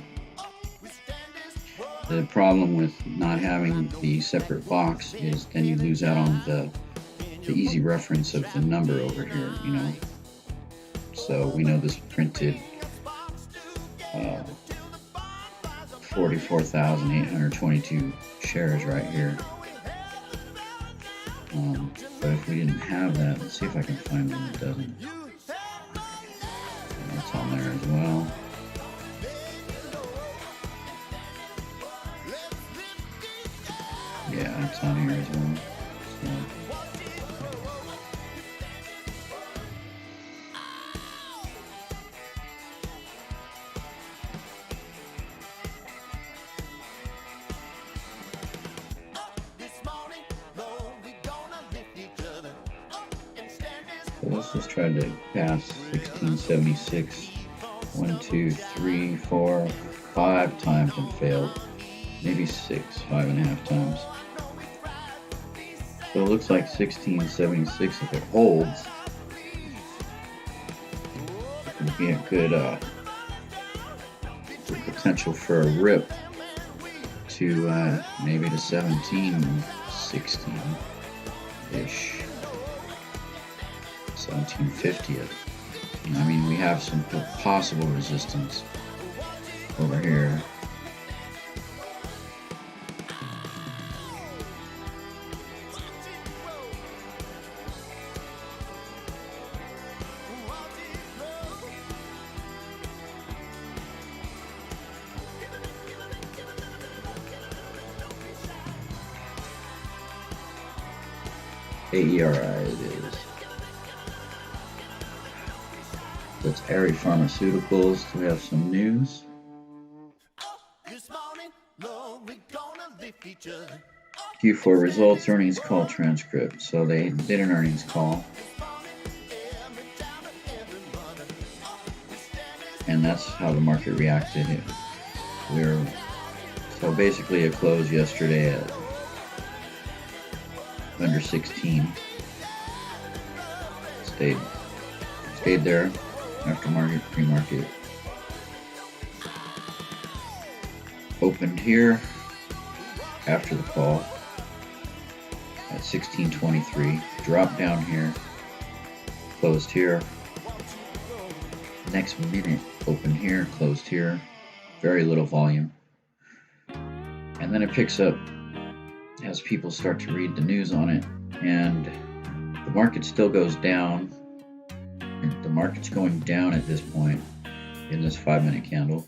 The problem with not having the separate box is then you lose out on the easy reference of the number over here, you know. So we know this printed 44,822 shares right here. But if we didn't have that, let's see if I can find one that doesn't. That's on there as well. Yeah, it's on here as well. So. Let's just try to pass 1676 1, 2, 3, 4, 5 times and failed. Maybe 5.5 times. So it looks like 1676, if it holds, it could be a good potential for a rip to maybe to 1716-ish. 1750th. I mean, we have some possible resistance over here. AERI it is. That's Aerie Pharmaceuticals. Do we have some news? Q4 results, earnings call transcript. So they did an earnings call. And that's how the market reacted. So basically a close yesterday at under 16. Stayed there after market, pre-market. Opened here after the call at 16.23. Dropped down here. Closed here. Next minute, opened here, closed here. Very little volume. And then it picks up as people start to read the news on it, and the market still goes down. The market's going down at this point in this 5-minute candle.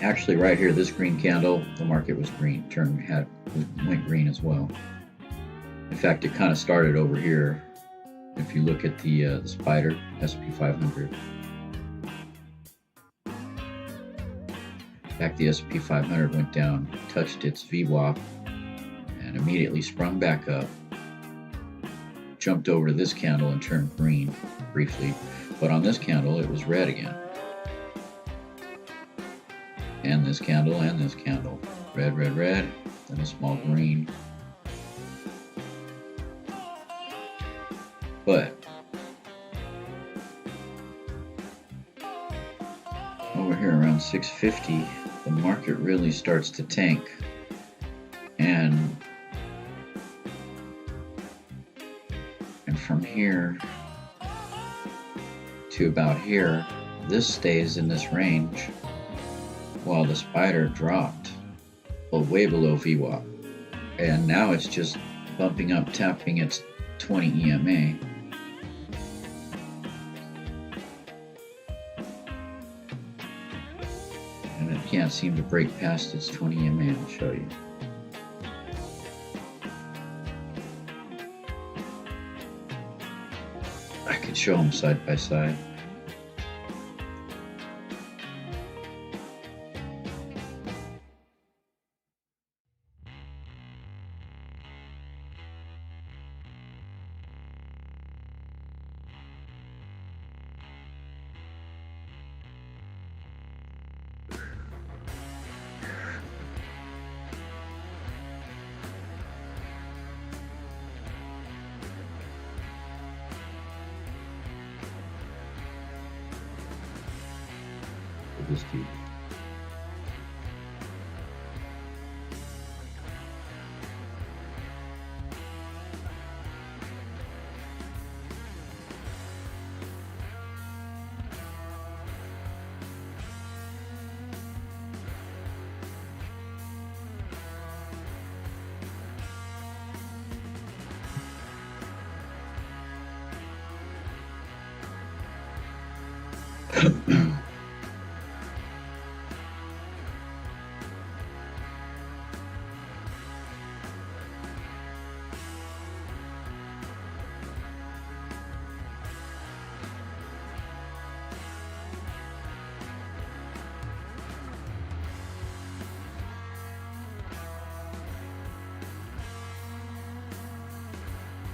Actually, right here, this green candle, the market was green, went green as well. In fact, it kind of started over here. If you look at the spider, S&P 500. In fact, the S&P 500 went down, touched its VWAP, and immediately sprung back up. Jumped over to this candle and turned green briefly, but on this candle, it was red again. And this candle, and this candle. Red, red, red, then a small green. But over here around 650, the market really starts to tank. And from here to about here, this stays in this range, while the spider dropped way below VWAP. And now it's just bumping up, tapping its 20 EMA. And it can't seem to break past its 20 EMA, I'll show you. I could show them side by side. This dude.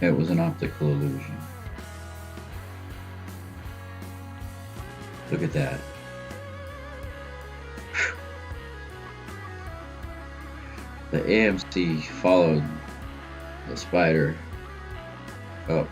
It was an optical illusion. Look at that. The AMC followed the spider up.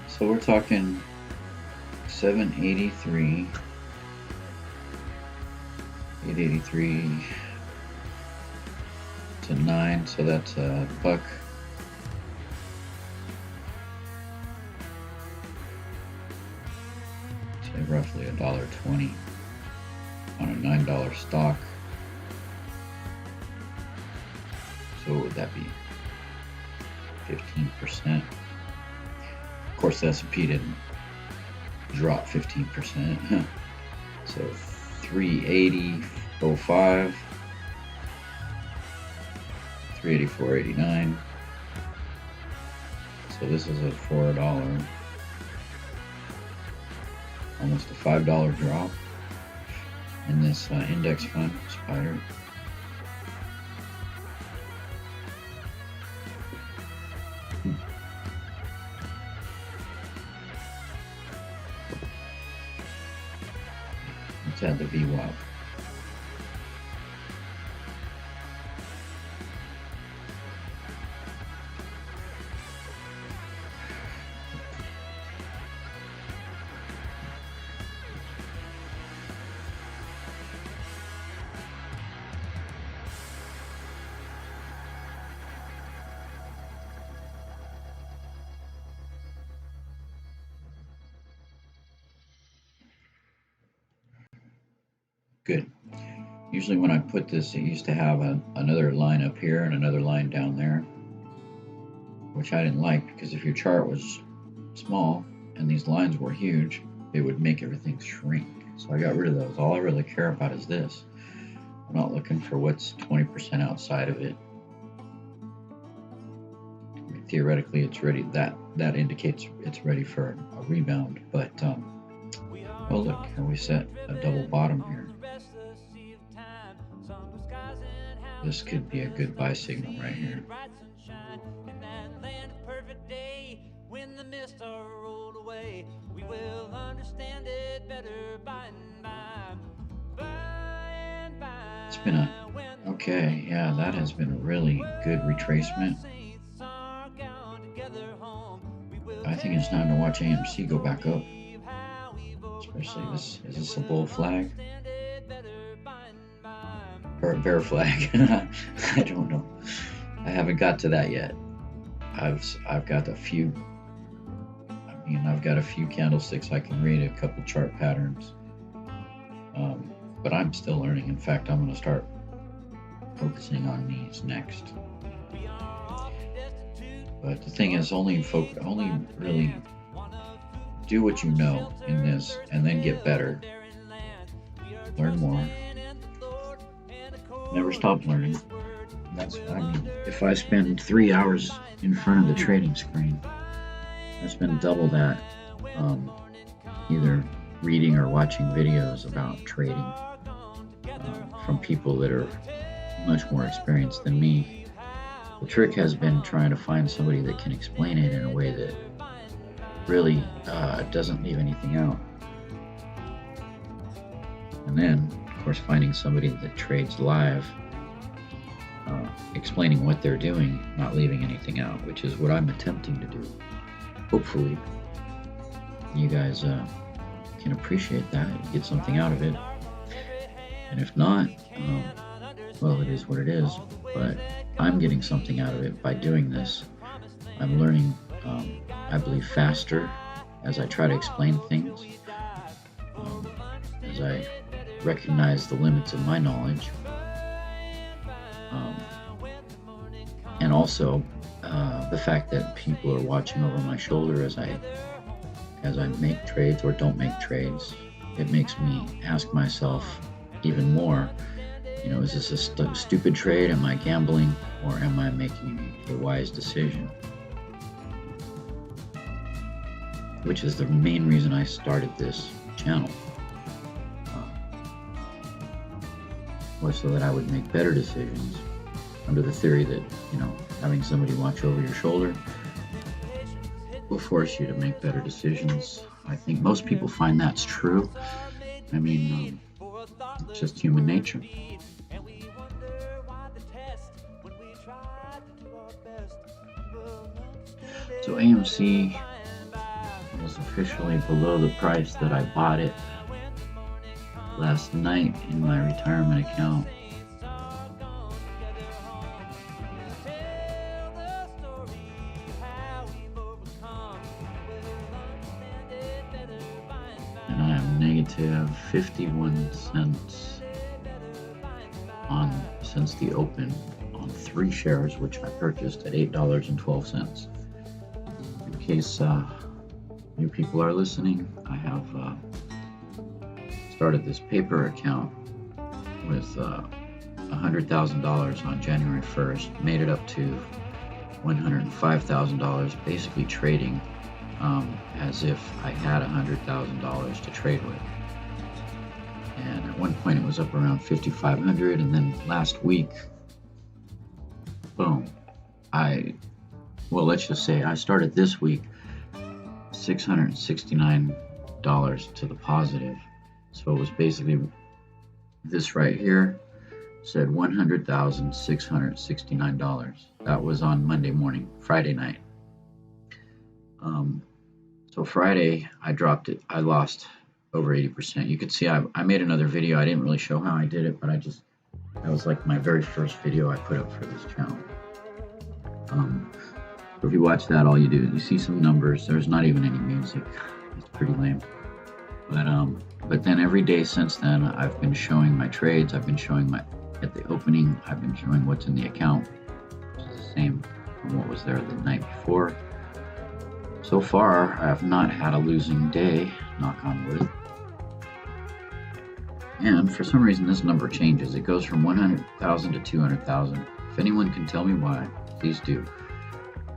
So we're talking 783, 883 to 9, so that's a buck. Say roughly $1.20 on a $9 stock. So what would that be? 15%. Of course, the S&P didn't drop 15%. So 380.05, 384.89. So this is a $4, almost a $5 drop in this index fund, Spider. Let's add the VWAP. Good. Usually when I put this, it used to have another line up here and another line down there, which I didn't like, because if your chart was small and these lines were huge, it would make everything shrink. So I got rid of those. All I really care about is this. I'm not looking for what's 20% outside of it. I mean, theoretically, it's ready. That indicates it's ready for a rebound. But oh look, we set a double bottom here. This could be a good buy signal right here. It's been okay, yeah, that has been a really good retracement. I think it's time to watch AMC go back up. Especially this, is this a bull flag? Or a bear flag? I don't know. I haven't got to that yet. I've got a few. I've got a few candlesticks I can read, a couple chart patterns. But I'm still learning. In fact, I'm going to start focusing on these next. But the thing is, only really do what you know in this, and then get better. Learn more. Never stop learning. That's what I mean. If I spend 3 hours in front of the trading screen, I spend double that either reading or watching videos about trading from people that are much more experienced than me. The trick has been trying to find somebody that can explain it in a way that really doesn't leave anything out. And then, of course, finding somebody that trades live, explaining what they're doing, not leaving anything out, which is what I'm attempting to do. Hopefully, you guys can appreciate that and get something out of it. And if not, well, it is what it is. But I'm getting something out of it by doing this. I'm learning, I believe, faster as I try to explain things, as I recognize the limits of my knowledge, and also the fact that people are watching over my shoulder as I make trades or don't make trades. It makes me ask myself even more, You know, is this a stupid trade? Am I gambling, or am I making a wise decision? Which is the main reason I started this channel, was so that I would make better decisions, under the theory that, you know, having somebody watch over your shoulder will force you to make better decisions. I think most people find that's true. I mean, it's just human nature. So AMC was officially below the price that I bought it last night in my retirement account. And I am negative 51 cents since the open on 3 shares, which I purchased at $8.12. In case new people are listening, I have started this paper account with $100,000 on January 1st, made it up to $105,000, basically trading as if I had $100,000 to trade with. And at one point it was up around 5,500, and then last week, boom, let's just say I started this week $669 to the positive. So it was basically this right here said $100,669. That was on Monday morning, Friday night. So Friday I dropped it. I lost over 80%. You could see I made another video. I didn't really show how I did it, but that was like my very first video I put up for this channel. So if you watch that, all you do is you see some numbers. There's not even any music. It's pretty lame. But then every day since then, I've been showing my trades. I've been showing at the opening, I've been showing what's in the account, which is the same from what was there the night before. So far, I have not had a losing day, knock on wood. And for some reason, this number changes. It goes from 100,000 to 200,000. If anyone can tell me why, please do.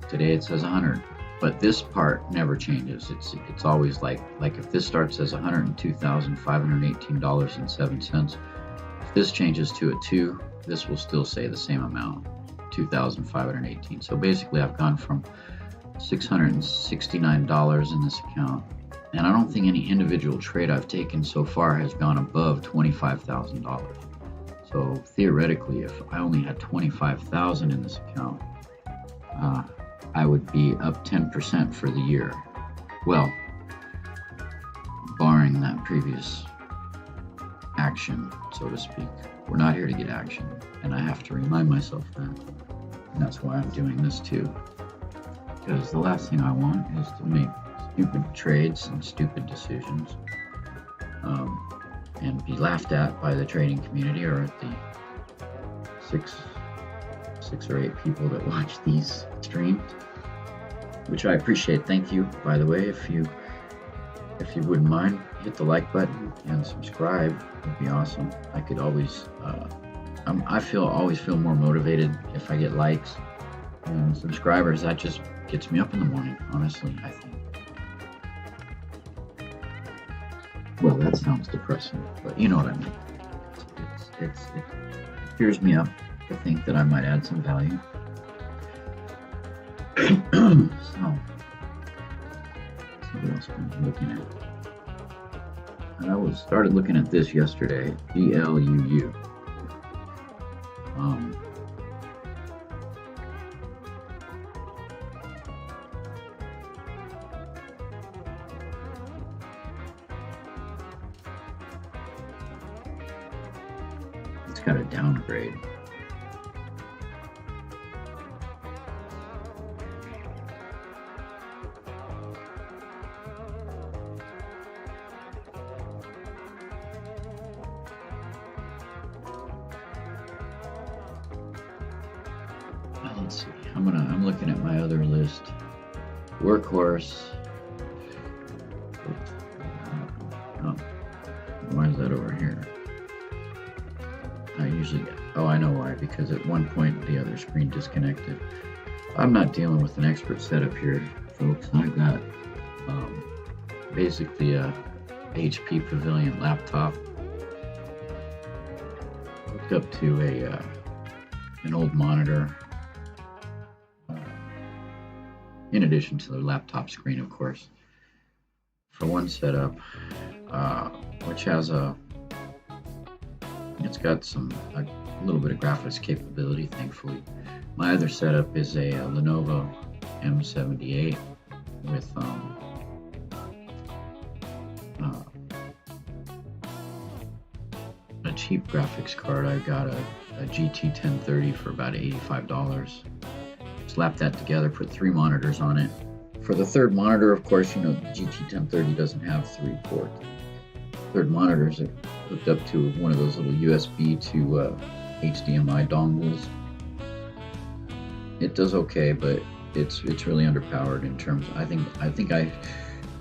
Today it says 100, but this part never changes. It's always like if this starts as $102,518.07. If this changes to a 2, this will still say the same amount, 2,518. So basically, I've gone from $669 in this account, and I don't think any individual trade I've taken so far has gone above $25,000. So theoretically, if I only had $25,000 in this account, I would be up 10% for the year. Well, barring that previous action, so to speak. We're not here to get action, and I have to remind myself that. And that's why I'm doing this too. Because the last thing I want is to make stupid trades and stupid decisions and be laughed at by the trading community or at the six or eight people that watch these streams, which I appreciate. Thank you, by the way. If you wouldn't mind, hit the like button and subscribe. Would be awesome. I could always always feel more motivated if I get likes and subscribers. That just gets me up in the morning, honestly, I think. Well, that sounds depressing, but you know what I mean. It cheers me up to think that I might add some value. So, what else am I looking at? I started looking at this yesterday, GLUU. It's got a downgrade. Let's see. I'm looking at my other list. Workhorse. Oh, why is that over here? usually, oh, I know why, because at one point the other screen disconnected. I'm not dealing with an expert setup here, folks. I've got basically a HP Pavilion laptop hooked up to an old monitor, in addition to the laptop screen, of course, for one setup, which has it's got a little bit of graphics capability, thankfully. My other setup is a Lenovo M78 with a cheap graphics card. I got a GT 1030 for about $85. Slap that together, put 3 monitors on it. For the third monitor, of course, you know, the GT 1030 doesn't have 3 ports. Third monitor is hooked up to one of those little USB to HDMI dongles. It does okay, but it's really underpowered in terms. I think I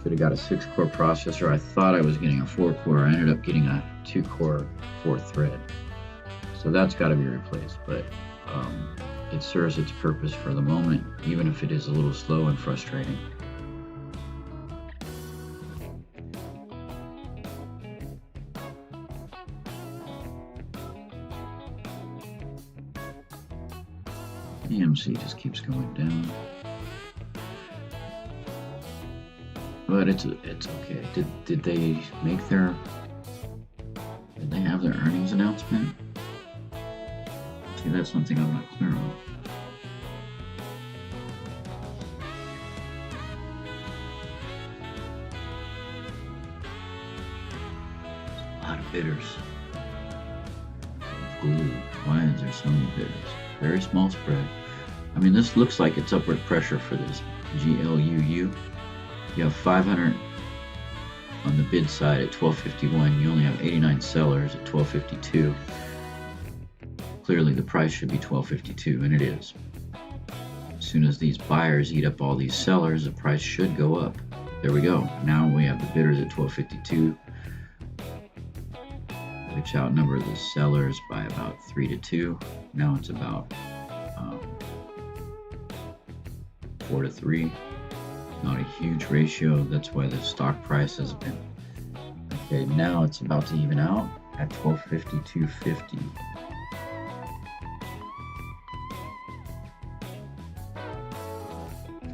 could have got a 6-core processor. I thought I was getting a 4-core. I ended up getting a 2-core 4-thread. So that's got to be replaced. But it serves its purpose for the moment, even if it is a little slow and frustrating. EMC just keeps going down, but it's okay. Did they have their earnings announcement? See, that's something I'm not clear on. A lot of bidders. Ooh, why is there so many bidders? Very small spread. I mean, this looks like it's upward pressure for this GLUU. You have 500 on the bid side at 12.51. You only have 89 sellers at 12.52. Clearly the price should be 12.52, and it is. As soon as these buyers eat up all these sellers, the price should go up. There we go. Now we have the bidders at 12.52, which outnumber the sellers by about 3-2. Now it's about 4-3. Not a huge ratio. That's why the stock price has been. Okay, now it's about to even out at 12.52.50.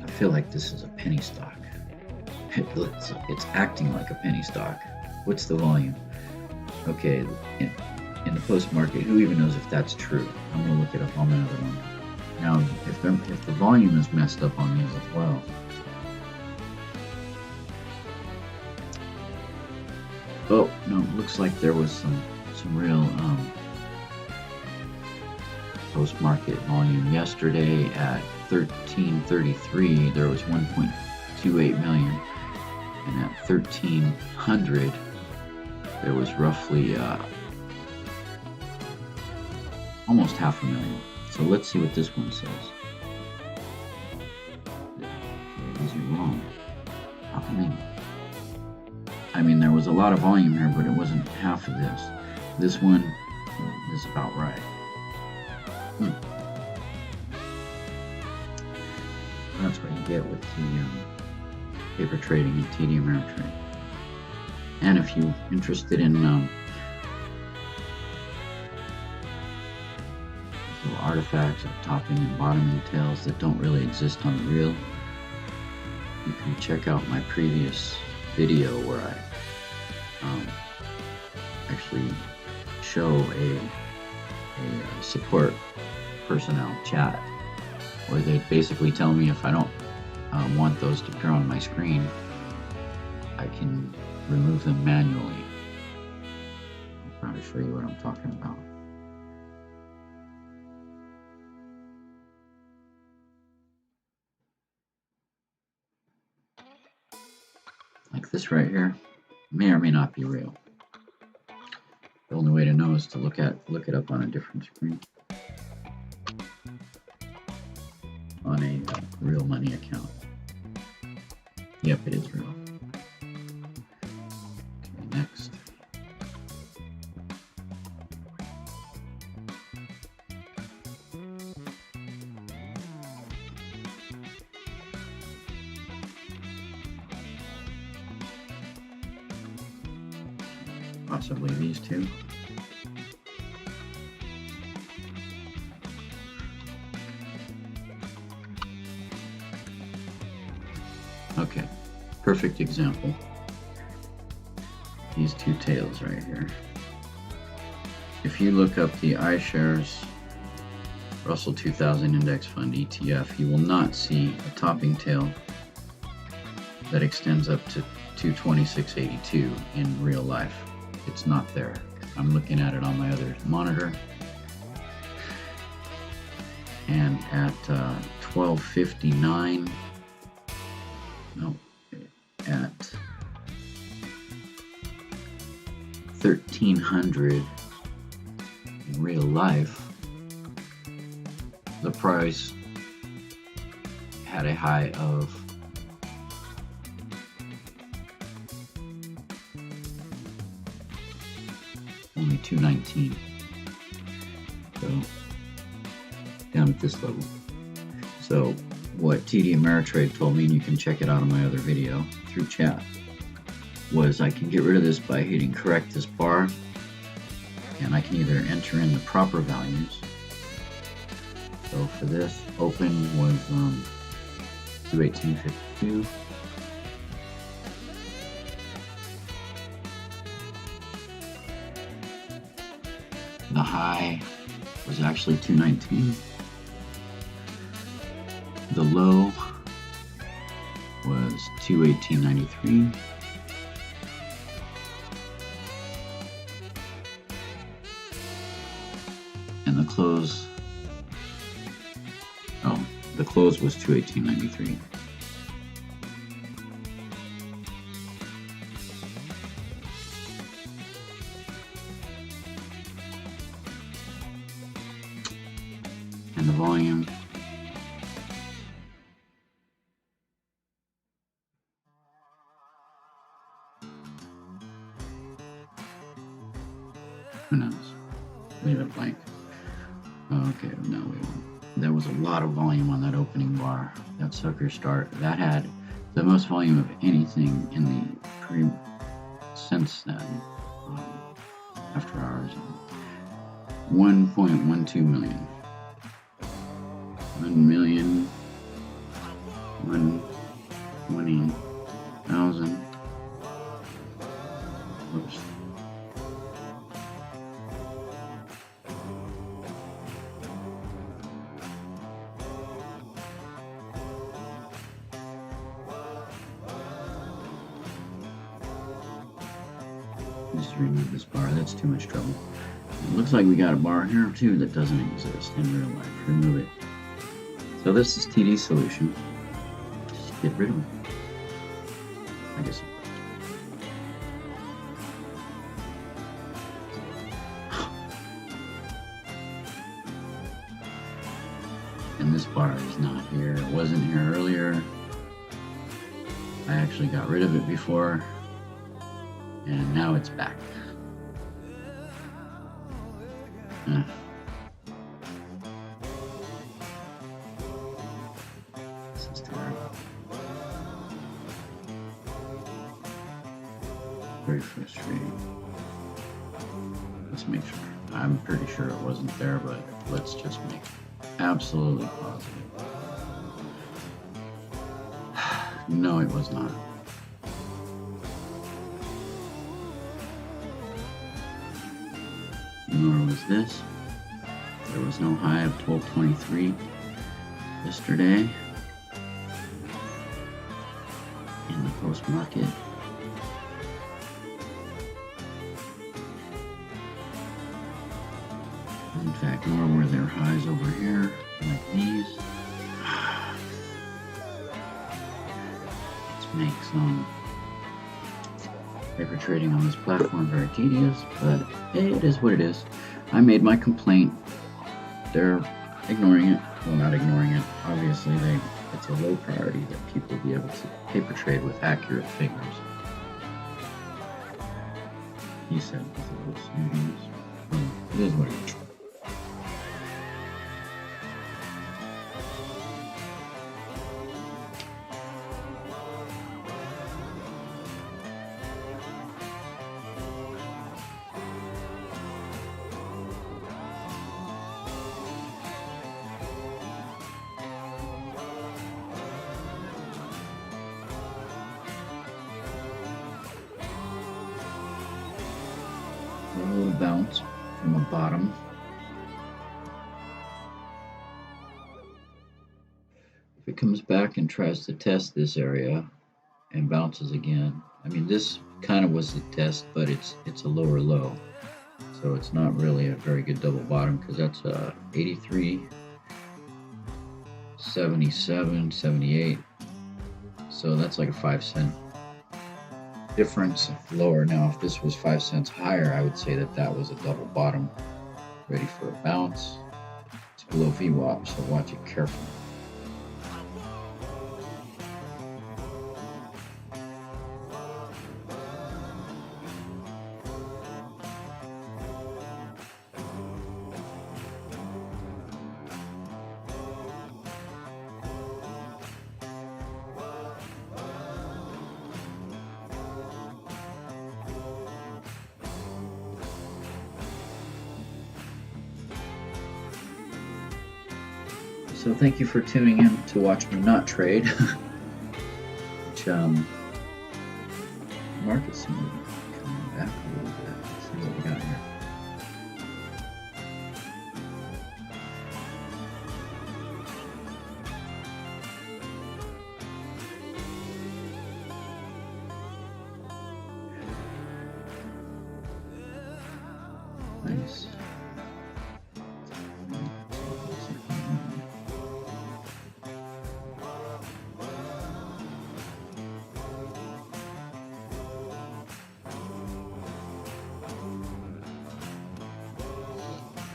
I feel like this is a penny stock. It's acting like a penny stock. What's the volume? Okay, in the post market, who even knows if that's true? I'm gonna look it up on another one. Now, if the volume is messed up on these as well. Oh no, it looks like there was some real post market volume yesterday at 1333. There was 1.28 million, and at 1300 there was roughly almost 500,000. So let's see what this one says. These are wrong. How come they? I mean, there was a lot of volume here, but it wasn't half of this. This one is about right. That's what you get with the paper trading and TD Ameritrade. And if you're interested in little artifacts of topping and bottoming tails that don't really exist on the reel, you can check out my previous video where I actually show a support personnel chat where they basically tell me if I don't want those to appear on my screen, I can remove them manually. I'll probably show you what I'm talking about. Like this right here may or may not be real. The only way to know is to look it up on a different screen. On a real money account. Yep, it is real. Okay, next. possibly these two. Okay, perfect example. These two tails right here. If you look up the iShares Russell 2000 Index Fund ETF, you will not see a topping tail that extends up to 226.82 in real life. It's not there. I'm looking at it on my other monitor, and at 12:59, no, at 1300 in real life, the price had a high of only 219. So down at this level. So what TD Ameritrade told me, and you can check it out on my other video through chat, was I can get rid of this by hitting correct this bar, and I can either enter in the proper values. So for this, open was 218.52. The high was actually 219. The low was 218.93. And the close, the close was 218.93. And the volume who knows? Leave it blank. Okay, no, we won't. There was a lot of volume on that opening bar. That sucker start, that had the most volume of anything in the since then, after hours. 1.12 million. 1,120,000. Whoops. Just remove this bar, that's too much trouble. It looks like we got a bar here too that doesn't exist in real life. Remove it. So this is TD's solution. Just get rid of it. I guess. And this bar is not here. It wasn't here earlier. I actually got rid of it before, and now it's back. This is terrible. Very frustrating. Let's make sure. I'm pretty sure it wasn't there, but let's just make absolutely positive. No, it was not. Nor was this. There was no high of 1223 yesterday in the post market. In fact, nor were there highs over here like these. This makes paper trading on this platform very tedious, but it is what it is. I made my complaint. They're ignoring it. Well, not ignoring it. Obviously, it's a low priority that people be able to paper trade with accurate figures. He said with those studios. It is what it is. bounce from a bottom. If it comes back and tries to test this area and bounces again, I mean, this kind of was the test, but it's a lower low, so it's not really a very good double bottom, because that's 83, 77, 78, so that's like a 5 cent difference lower. Now if this was 5 cents higher, I would say that that was a double bottom ready for a bounce. It's below VWAP, so watch it carefully. So thank you for tuning in to watch me not trade. Which market seems to be coming back a little bit. Let's see what we got here. Nice.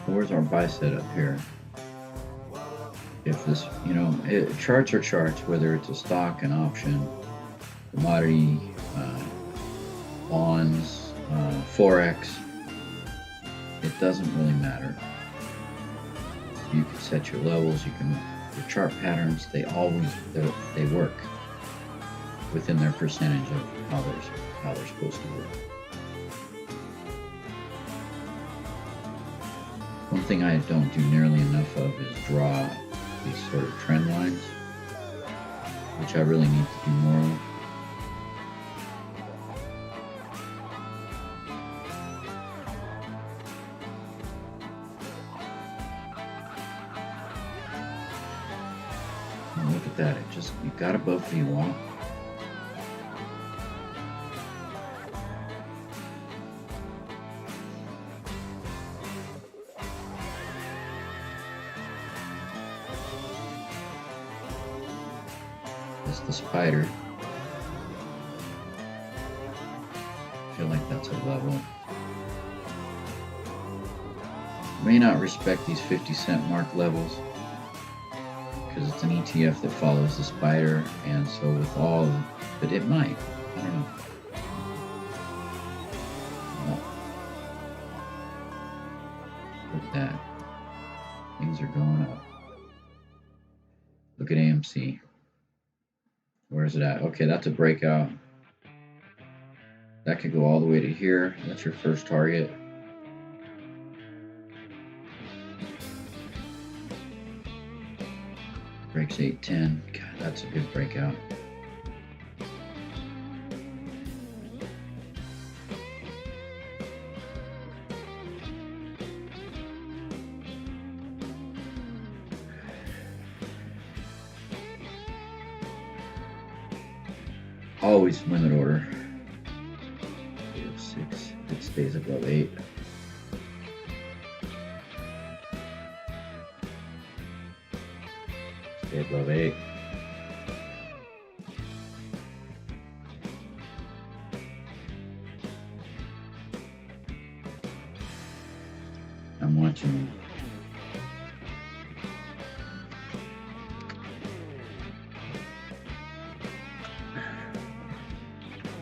Where's our buy setup here? If this, you know, charts are charts, whether it's a stock, an option, commodity, bonds, forex, it doesn't really matter. You can set your levels, your chart patterns, they work within their percentage of how they're supposed to work. One thing I don't do nearly enough of is draw these sort of trend lines, which I really need to do more of. And look at that, it got above VWAP. The spider. I feel like that's a level. May not respect these 50-cent mark levels because it's an ETF that follows the spider, and so with all, but it might. I don't know. Look at that. Things are going up. Look at AMC. Where's it at? Okay, that's a breakout. That could go all the way to here. That's your first target. Breaks 810. God, that's a good breakout. Always limit order. 6. It stays above 8. Stay above 8. I'm watching.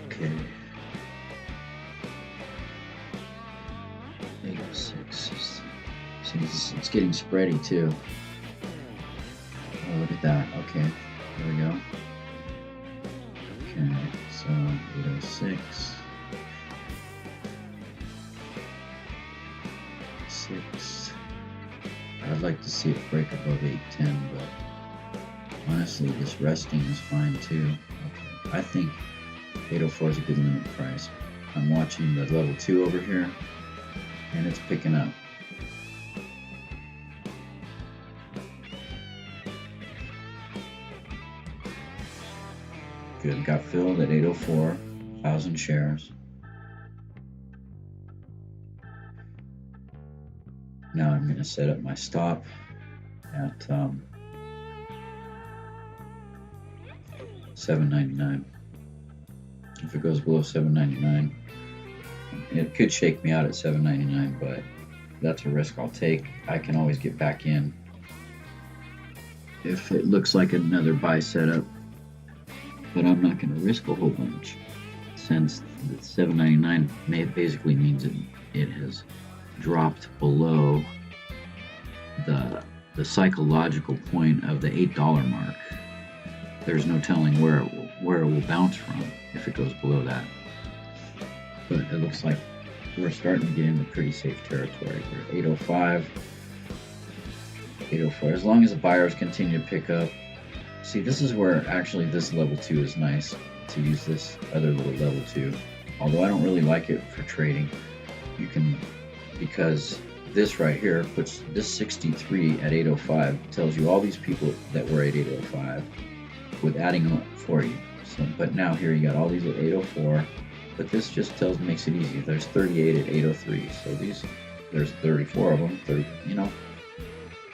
Okay. 806. See, it's getting spready too. Oh, look at that. Okay, there we go. Okay, so 806. 6. I'd like to see it break above 810, but honestly, this resting is fine too. Okay. I think 804 is a good limit price. I'm watching the level 2 over here. and it's picking up. Good, got filled at 804, 1,000 shares. Now I'm going to set up my stop at $7.99. If it goes below $7.99, it could shake me out at $7.99, but that's a risk I'll take. I can always get back in if it looks like another buy setup, but I'm not going to risk a whole bunch since the $7.99 basically means it has dropped below the psychological point of the $8 mark. There's no telling where it will bounce from if it goes below that. But it looks like we're starting to get into pretty safe territory. We're at 805, 804. As long as the buyers continue to pick up. See, this is where actually this level 2 is nice to use, this other little level 2. Although I don't really like it for trading. You can, because this right here puts this 63 at 805, tells you all these people that were at 805 with adding them up for you. So, but now here you got all these at 804, but this just makes it easy. There's 38 at 803, so there's 34 of them, 30, you know.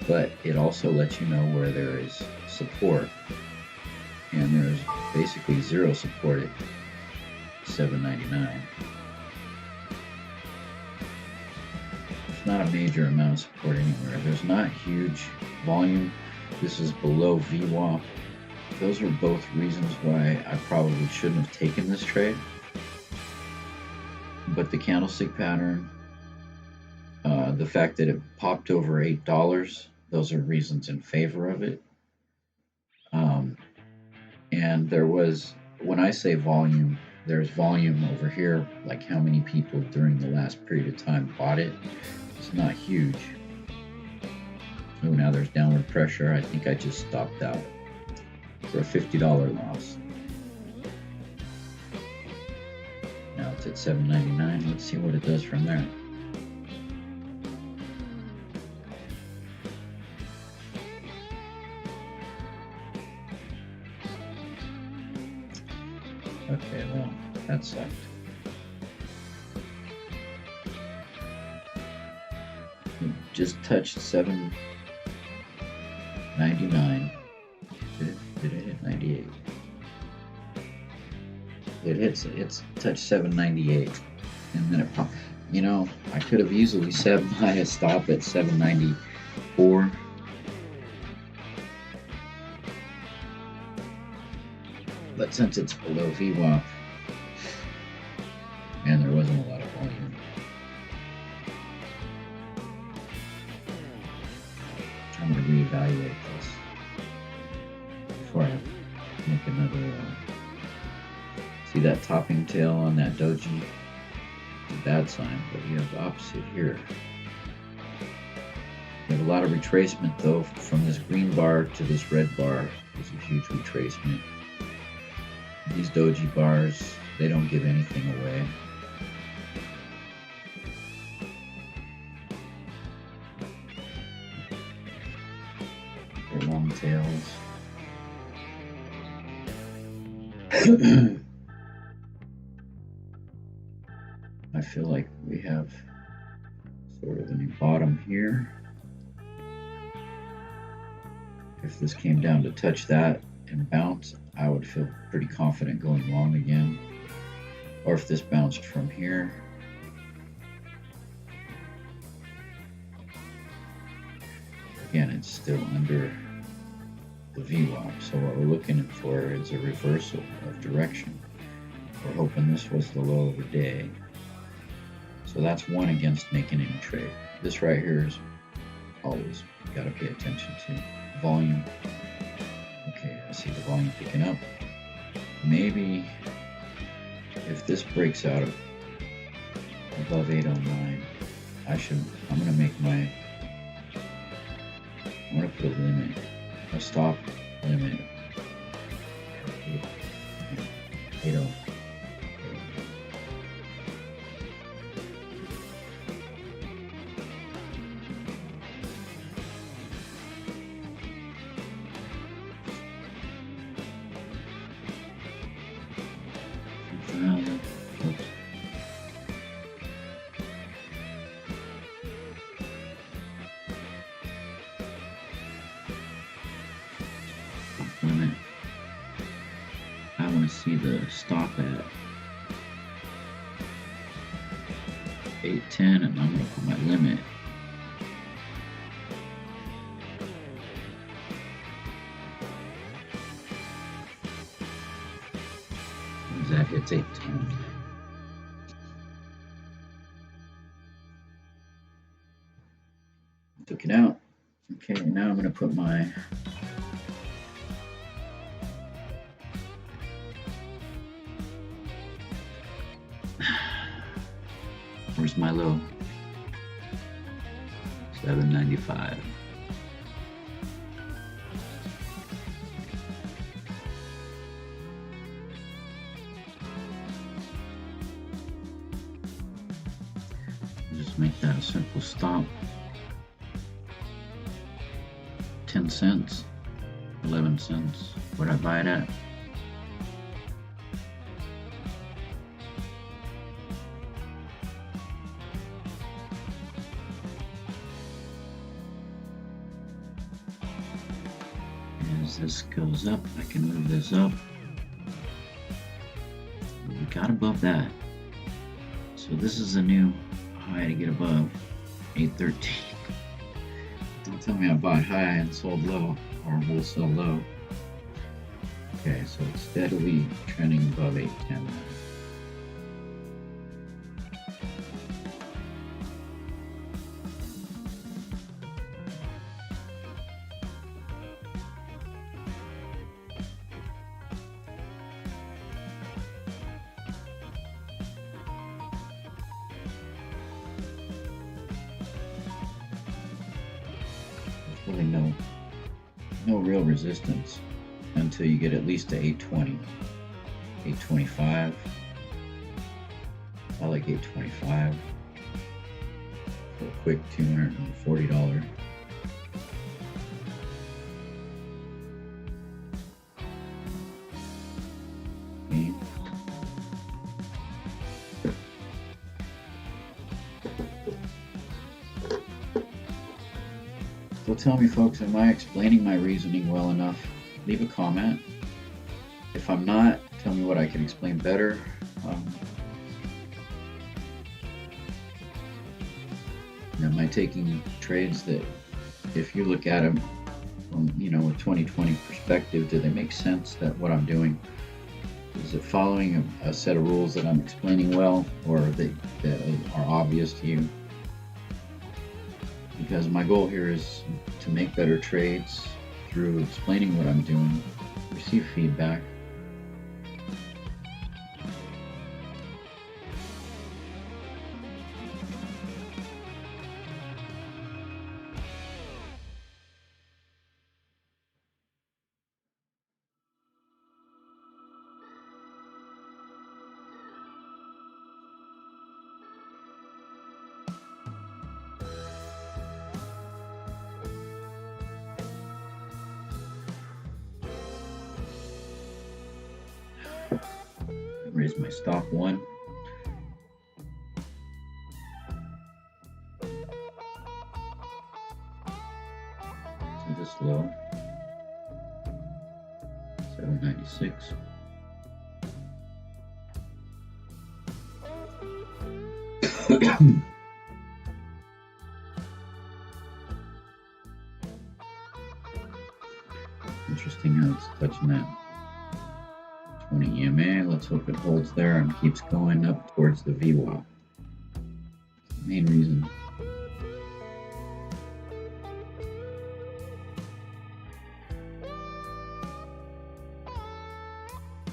But it also lets you know where there is support, and there's basically zero support at $7.99. Not a major amount of support anywhere. There's not huge volume. This is below VWAP. Those are both reasons why I probably shouldn't have taken this trade. But the candlestick pattern, the fact that it popped over $8, those are reasons in favor of it. And there was, when I say volume, there's volume over here, like how many people during the last period of time bought it. It's not huge. Oh, now there's downward pressure. I think I just stopped out for a $50 loss. Now it's at $7.99. Let's see what it does from there. Okay, well, that sucked. It just touched $7.99. Did it hit 98? It's touched $7.98, and then it popped. You know, I could have easily set my stop at $7.94. But since it's below VWAP, and there wasn't a lot of volume, I'm going to reevaluate this before I make another. See that topping tail on that doji? It's a bad sign, but you have the opposite here. You have a lot of retracement though, from this green bar to this red bar. There's a huge retracement. These doji bars, they don't give anything away. They're long tails. I feel like we have sort of a new bottom here. If this came down to touch that and bounce, I would feel pretty confident going long again. Or if this bounced from here, again, it's still under the VWAP. So what we're looking for is a reversal of direction. We're hoping this was the low of the day. So that's one against making any trade. This right here is always got to pay attention to. Volume. Okay, I see the volume picking up. Maybe if this breaks out above 809, I'm gonna put a limit, a stop limit. 80. see the stop at 810, and I'm going to put my limit as that hits 810. Took it out. Okay, now I'm going to put my where's my low? 795. Just make that a simple stop. 10 cents, 11 cents. What'd I buy it at? As this goes up, I can move this up. We got above that. So this is a new high to get above 813. Don't tell me I bought high and sold low, or will sell low. Okay, so it's steadily trending above 810 now. Really no real resistance until you get at least to 820, 825. I like 825 for a quick $240. Okay. So tell me, folks, am I explaining my reasoning well enough? Leave a comment. If I'm not, tell me what I can explain better. Am I taking trades that, if you look at them from, a 2020 perspective, do they make sense? That what I'm doing, is it following a set of rules that I'm explaining well, or that are obvious to you? Because my goal here is to make better trades through explaining what I'm doing, receive feedback. Raise my stop one. To this low, 796. Interesting how it's touching that 20 EMA. Let's hope it holds there and keeps going up towards the VWAP. That's the main reason.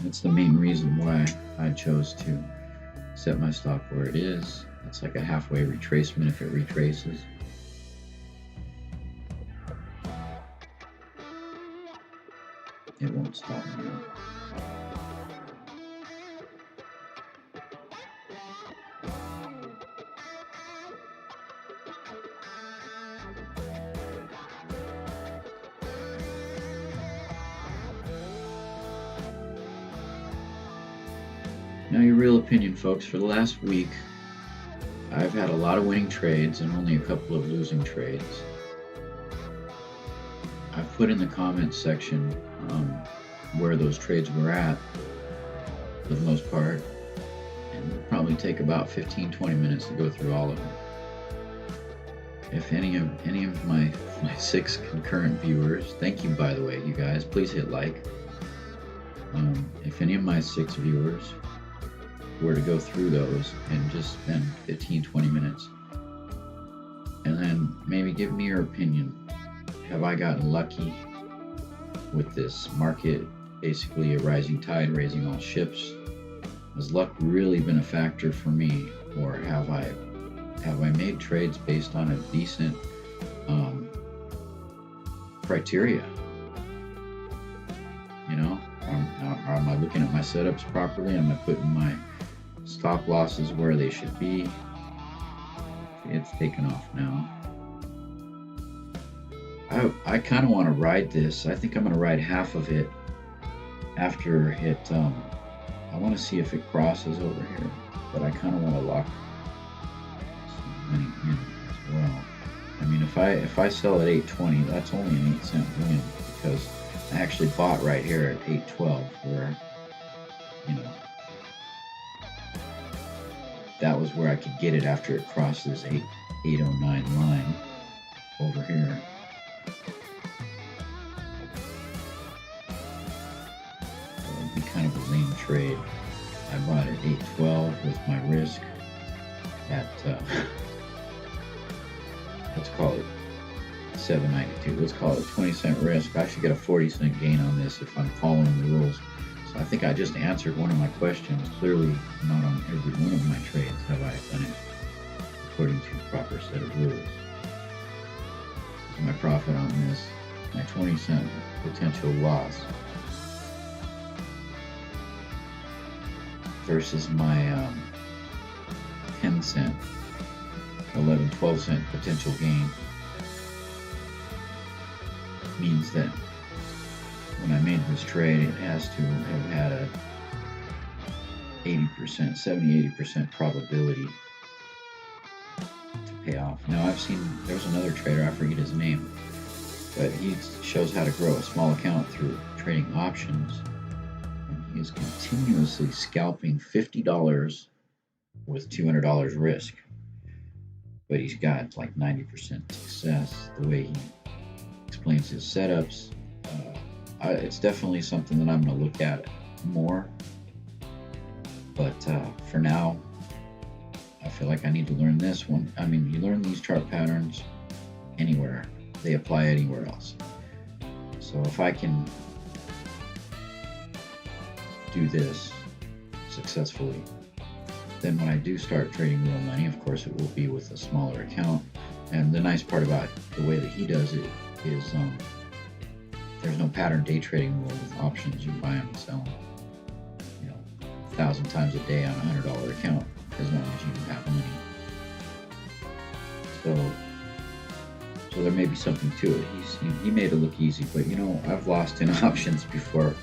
That's the main reason why I chose to set my stop where it is. It's like a halfway retracement if it retraces. It won't stop now. Now, your real opinion, folks. For the last week, I've had a lot of winning trades and only a couple of losing trades. I've put in the comments section where those trades were at. for the most part, and it'll probably take about 15-20 minutes to go through all of them. If any of my 6 concurrent viewers, thank you by the way, you guys, please hit like. If any of my 6 viewers were to go through those and just spend 15-20 minutes, and then maybe give me your opinion. Have I gotten lucky with this market, basically a rising tide raising all ships? Has luck really been a factor for me, or have I made trades based on a decent criteria? You know, am I looking at my setups properly? Am I putting my stop losses where they should be? It's taken off now. I kind of want to ride this. I think I'm going to ride half of it after it. I want to see if it crosses over here, but I kind of want to lock some money in as well. I mean, if I sell at 8.20, that's only an 8-cent win, because I actually bought right here at 8.12, where, you know, that was where I could get it after it crossed this 8.09 line over here. So it'd be kind of a lame trade. I bought at 8.12 with my risk at let's call it 7.92. Let's call it 20-cent risk. I should get a 40-cent gain on this if I'm following the rules. So I think I just answered one of my questions. Clearly, not on every one of my trades have I done it according to a proper set of rules. So my profit on this, my 20-cent potential loss versus my 10-cent, 11, 12-cent potential gain means that when I made this trade, it has to have had a 70-80% probability to pay off. Now I've seen, there's another trader, I forget his name, but he shows how to grow a small account through trading options, and he is continuously scalping $50 with $200 risk, but he's got like 90% success the way he explains his setups. It's definitely something that I'm going to look at more, but for now I feel like I need to learn this one. I mean, you learn these chart patterns anywhere, they apply anywhere else. So if I can do this successfully, then when I do start trading real money, of course it will be with a smaller account. And the nice part about the way that he does it is there's no pattern day trading rule with options. You buy them and sell them, 1,000 times a day on a $100 account, as long as you have money. So there may be something to it. He made it look easy, but I've lost in options before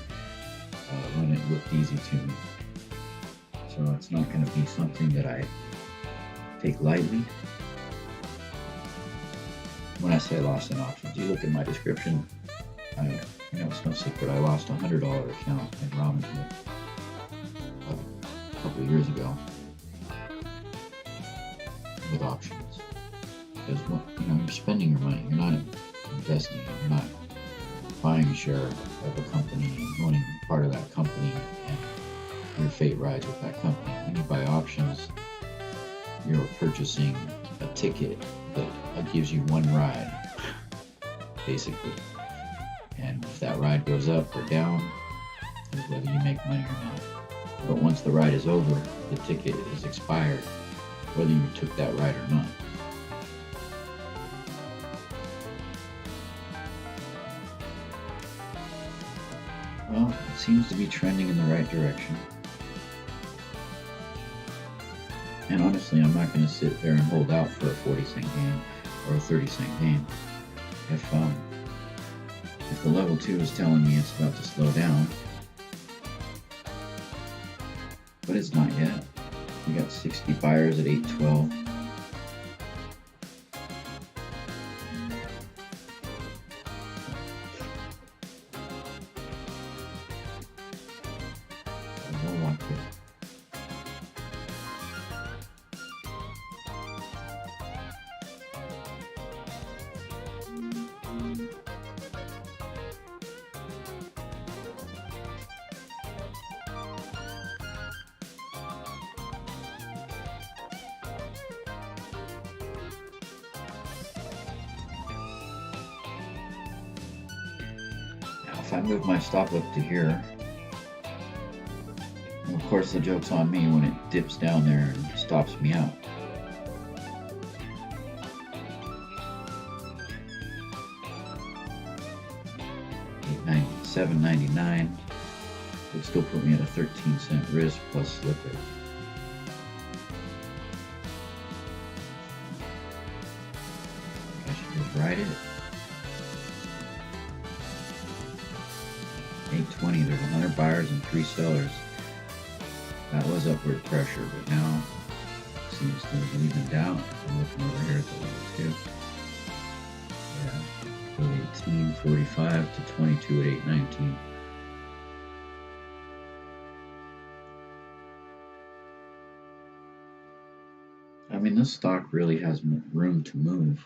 when it looked easy to me. So it's not going to be something that I take lightly. When I say lost in options, you look at my description. It's no secret. I lost a $100 account in Robinhood a couple of years ago with options. Because you're spending your money. You're not investing it. You're not buying a share of a company and owning part of that company, and your fate rides with that company. When you buy options, you're purchasing a ticket that gives you one ride, basically. And if that ride goes up or down, is whether you make money or not. But once the ride is over, the ticket is expired, whether you took that ride or not. Well, it seems to be trending in the right direction. And honestly, I'm not going to sit there and hold out for a 40-cent gain or a 30-cent gain. If the level 2 is telling me it's about to slow down, but it's not yet. We got 60 buyers at 8.12. pocket. If I move my stop up to here, and of course the joke's on me when it dips down there and stops me out. $7.99 would still put me at a 13-cent risk plus slipper. I should just ride it. 820, there's 100 buyers and 3 sellers. That was upward pressure, but now it seems to have evened out. I'm looking over here at the level too. Yeah, 1845 to 22 at 819. I mean, this stock really has room to move.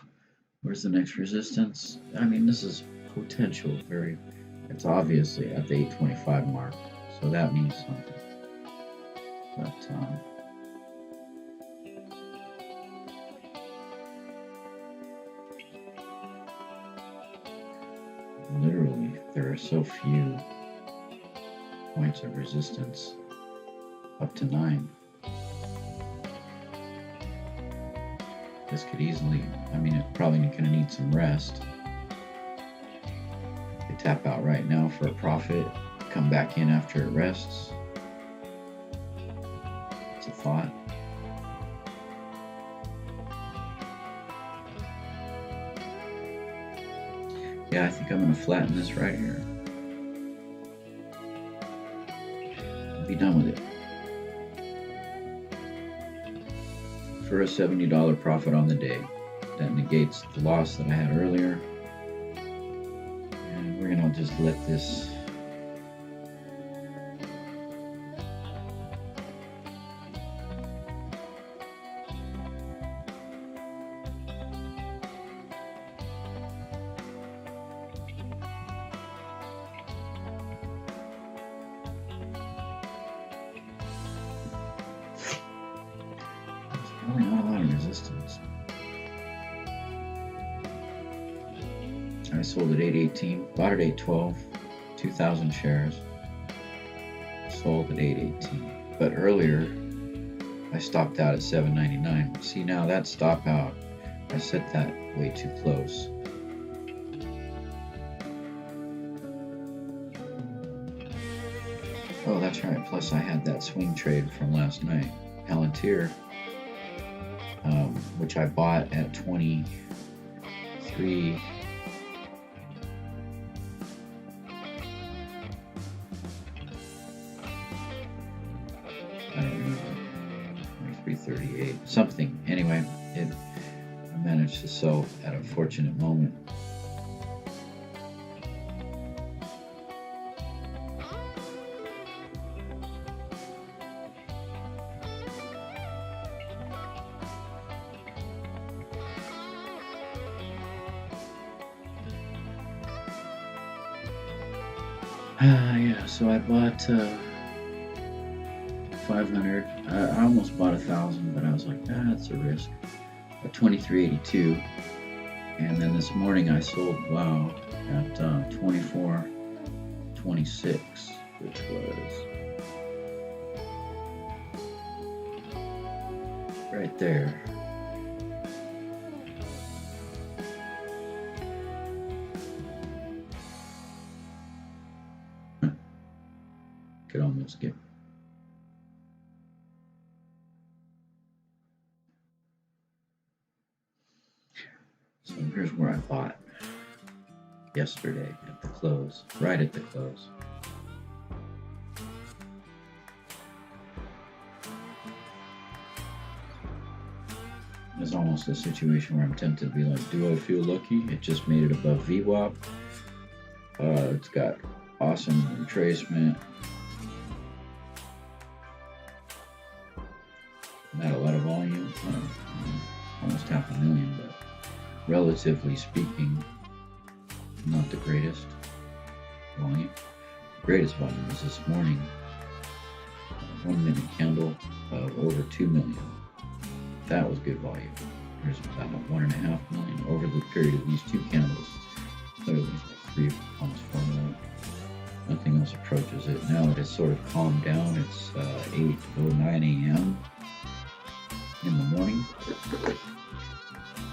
Where's the next resistance? I mean, this is potential, it's obviously at the 825 mark, so that means something. But literally, there are so few points of resistance, up to 9. This could easily, I mean, it's probably gonna need some rest. They tap out right now for a profit, come back in after it rests. It's a thought. Yeah, I think I'm gonna flatten this right here. Be done with it. For a $70 profit on the day. That negates the loss that I had earlier. And we're gonna just let this really not a lot of resistance. I sold at 818, bought at 812, 2,000 shares. Sold at 818. But earlier, I stopped out at 799. See, now that stop out, I set that way too close. Oh, that's right. Plus, I had that swing trade from last night, Pltr, which I bought at 23. I don't remember. 23.38, something. Anyway, I managed to sell at a fortunate moment. Yeah, so I bought 500. I almost bought 1,000, but I was like, that's a risk. At 23.82, and then this morning I sold at 24.26, which was right there. Could almost get. So here's where I bought yesterday at the close, right at the close. It's almost a situation where I'm tempted to be like, do I feel lucky? It just made it above VWAP. It's got awesome retracement. not a lot of volume, almost 500,000, but relatively speaking, not the greatest volume. The greatest volume was this morning, 1 minute candle of over 2 million. That was good volume. There's about 1.5 million over the period of these two candles. Clearly, 3, almost 4 million. Nothing else approaches it. Now it has sort of calmed down. It's 8:09 a.m. in the morning.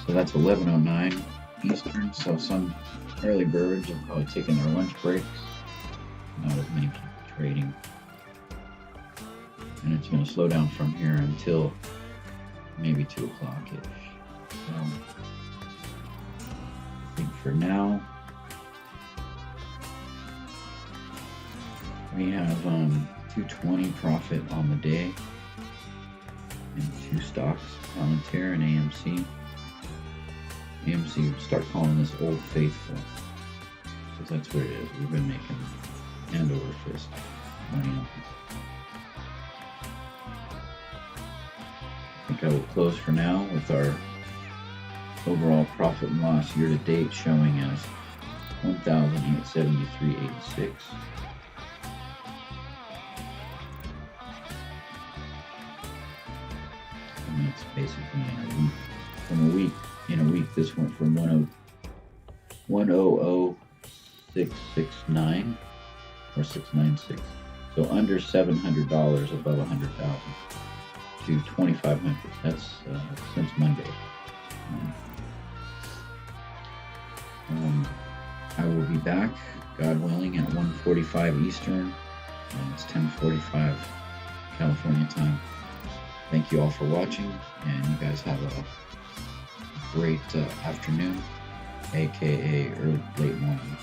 So that's 11:09 Eastern. So some early birds are probably taking their lunch breaks. Not as many people trading. And it's going to slow down from here until maybe 2 o'clock-ish. So I think for now, we have 220 profit on the day in 2 stocks, Pltr and AMC. AMC, start calling this Old Faithful, because that's what it is. We've been making hand over fist money on this. I think I will close for now with our overall profit and loss year to date showing as 1,873.86. And that's basically in a week. In a week, this went from 100,669 or 696. So under $700 above 100,000 to 2,500. That's since Monday. I will be back, God willing, at 1:45 Eastern, and it's 10:45 California time. Thank you all for watching, and you guys have a great afternoon, aka late morning.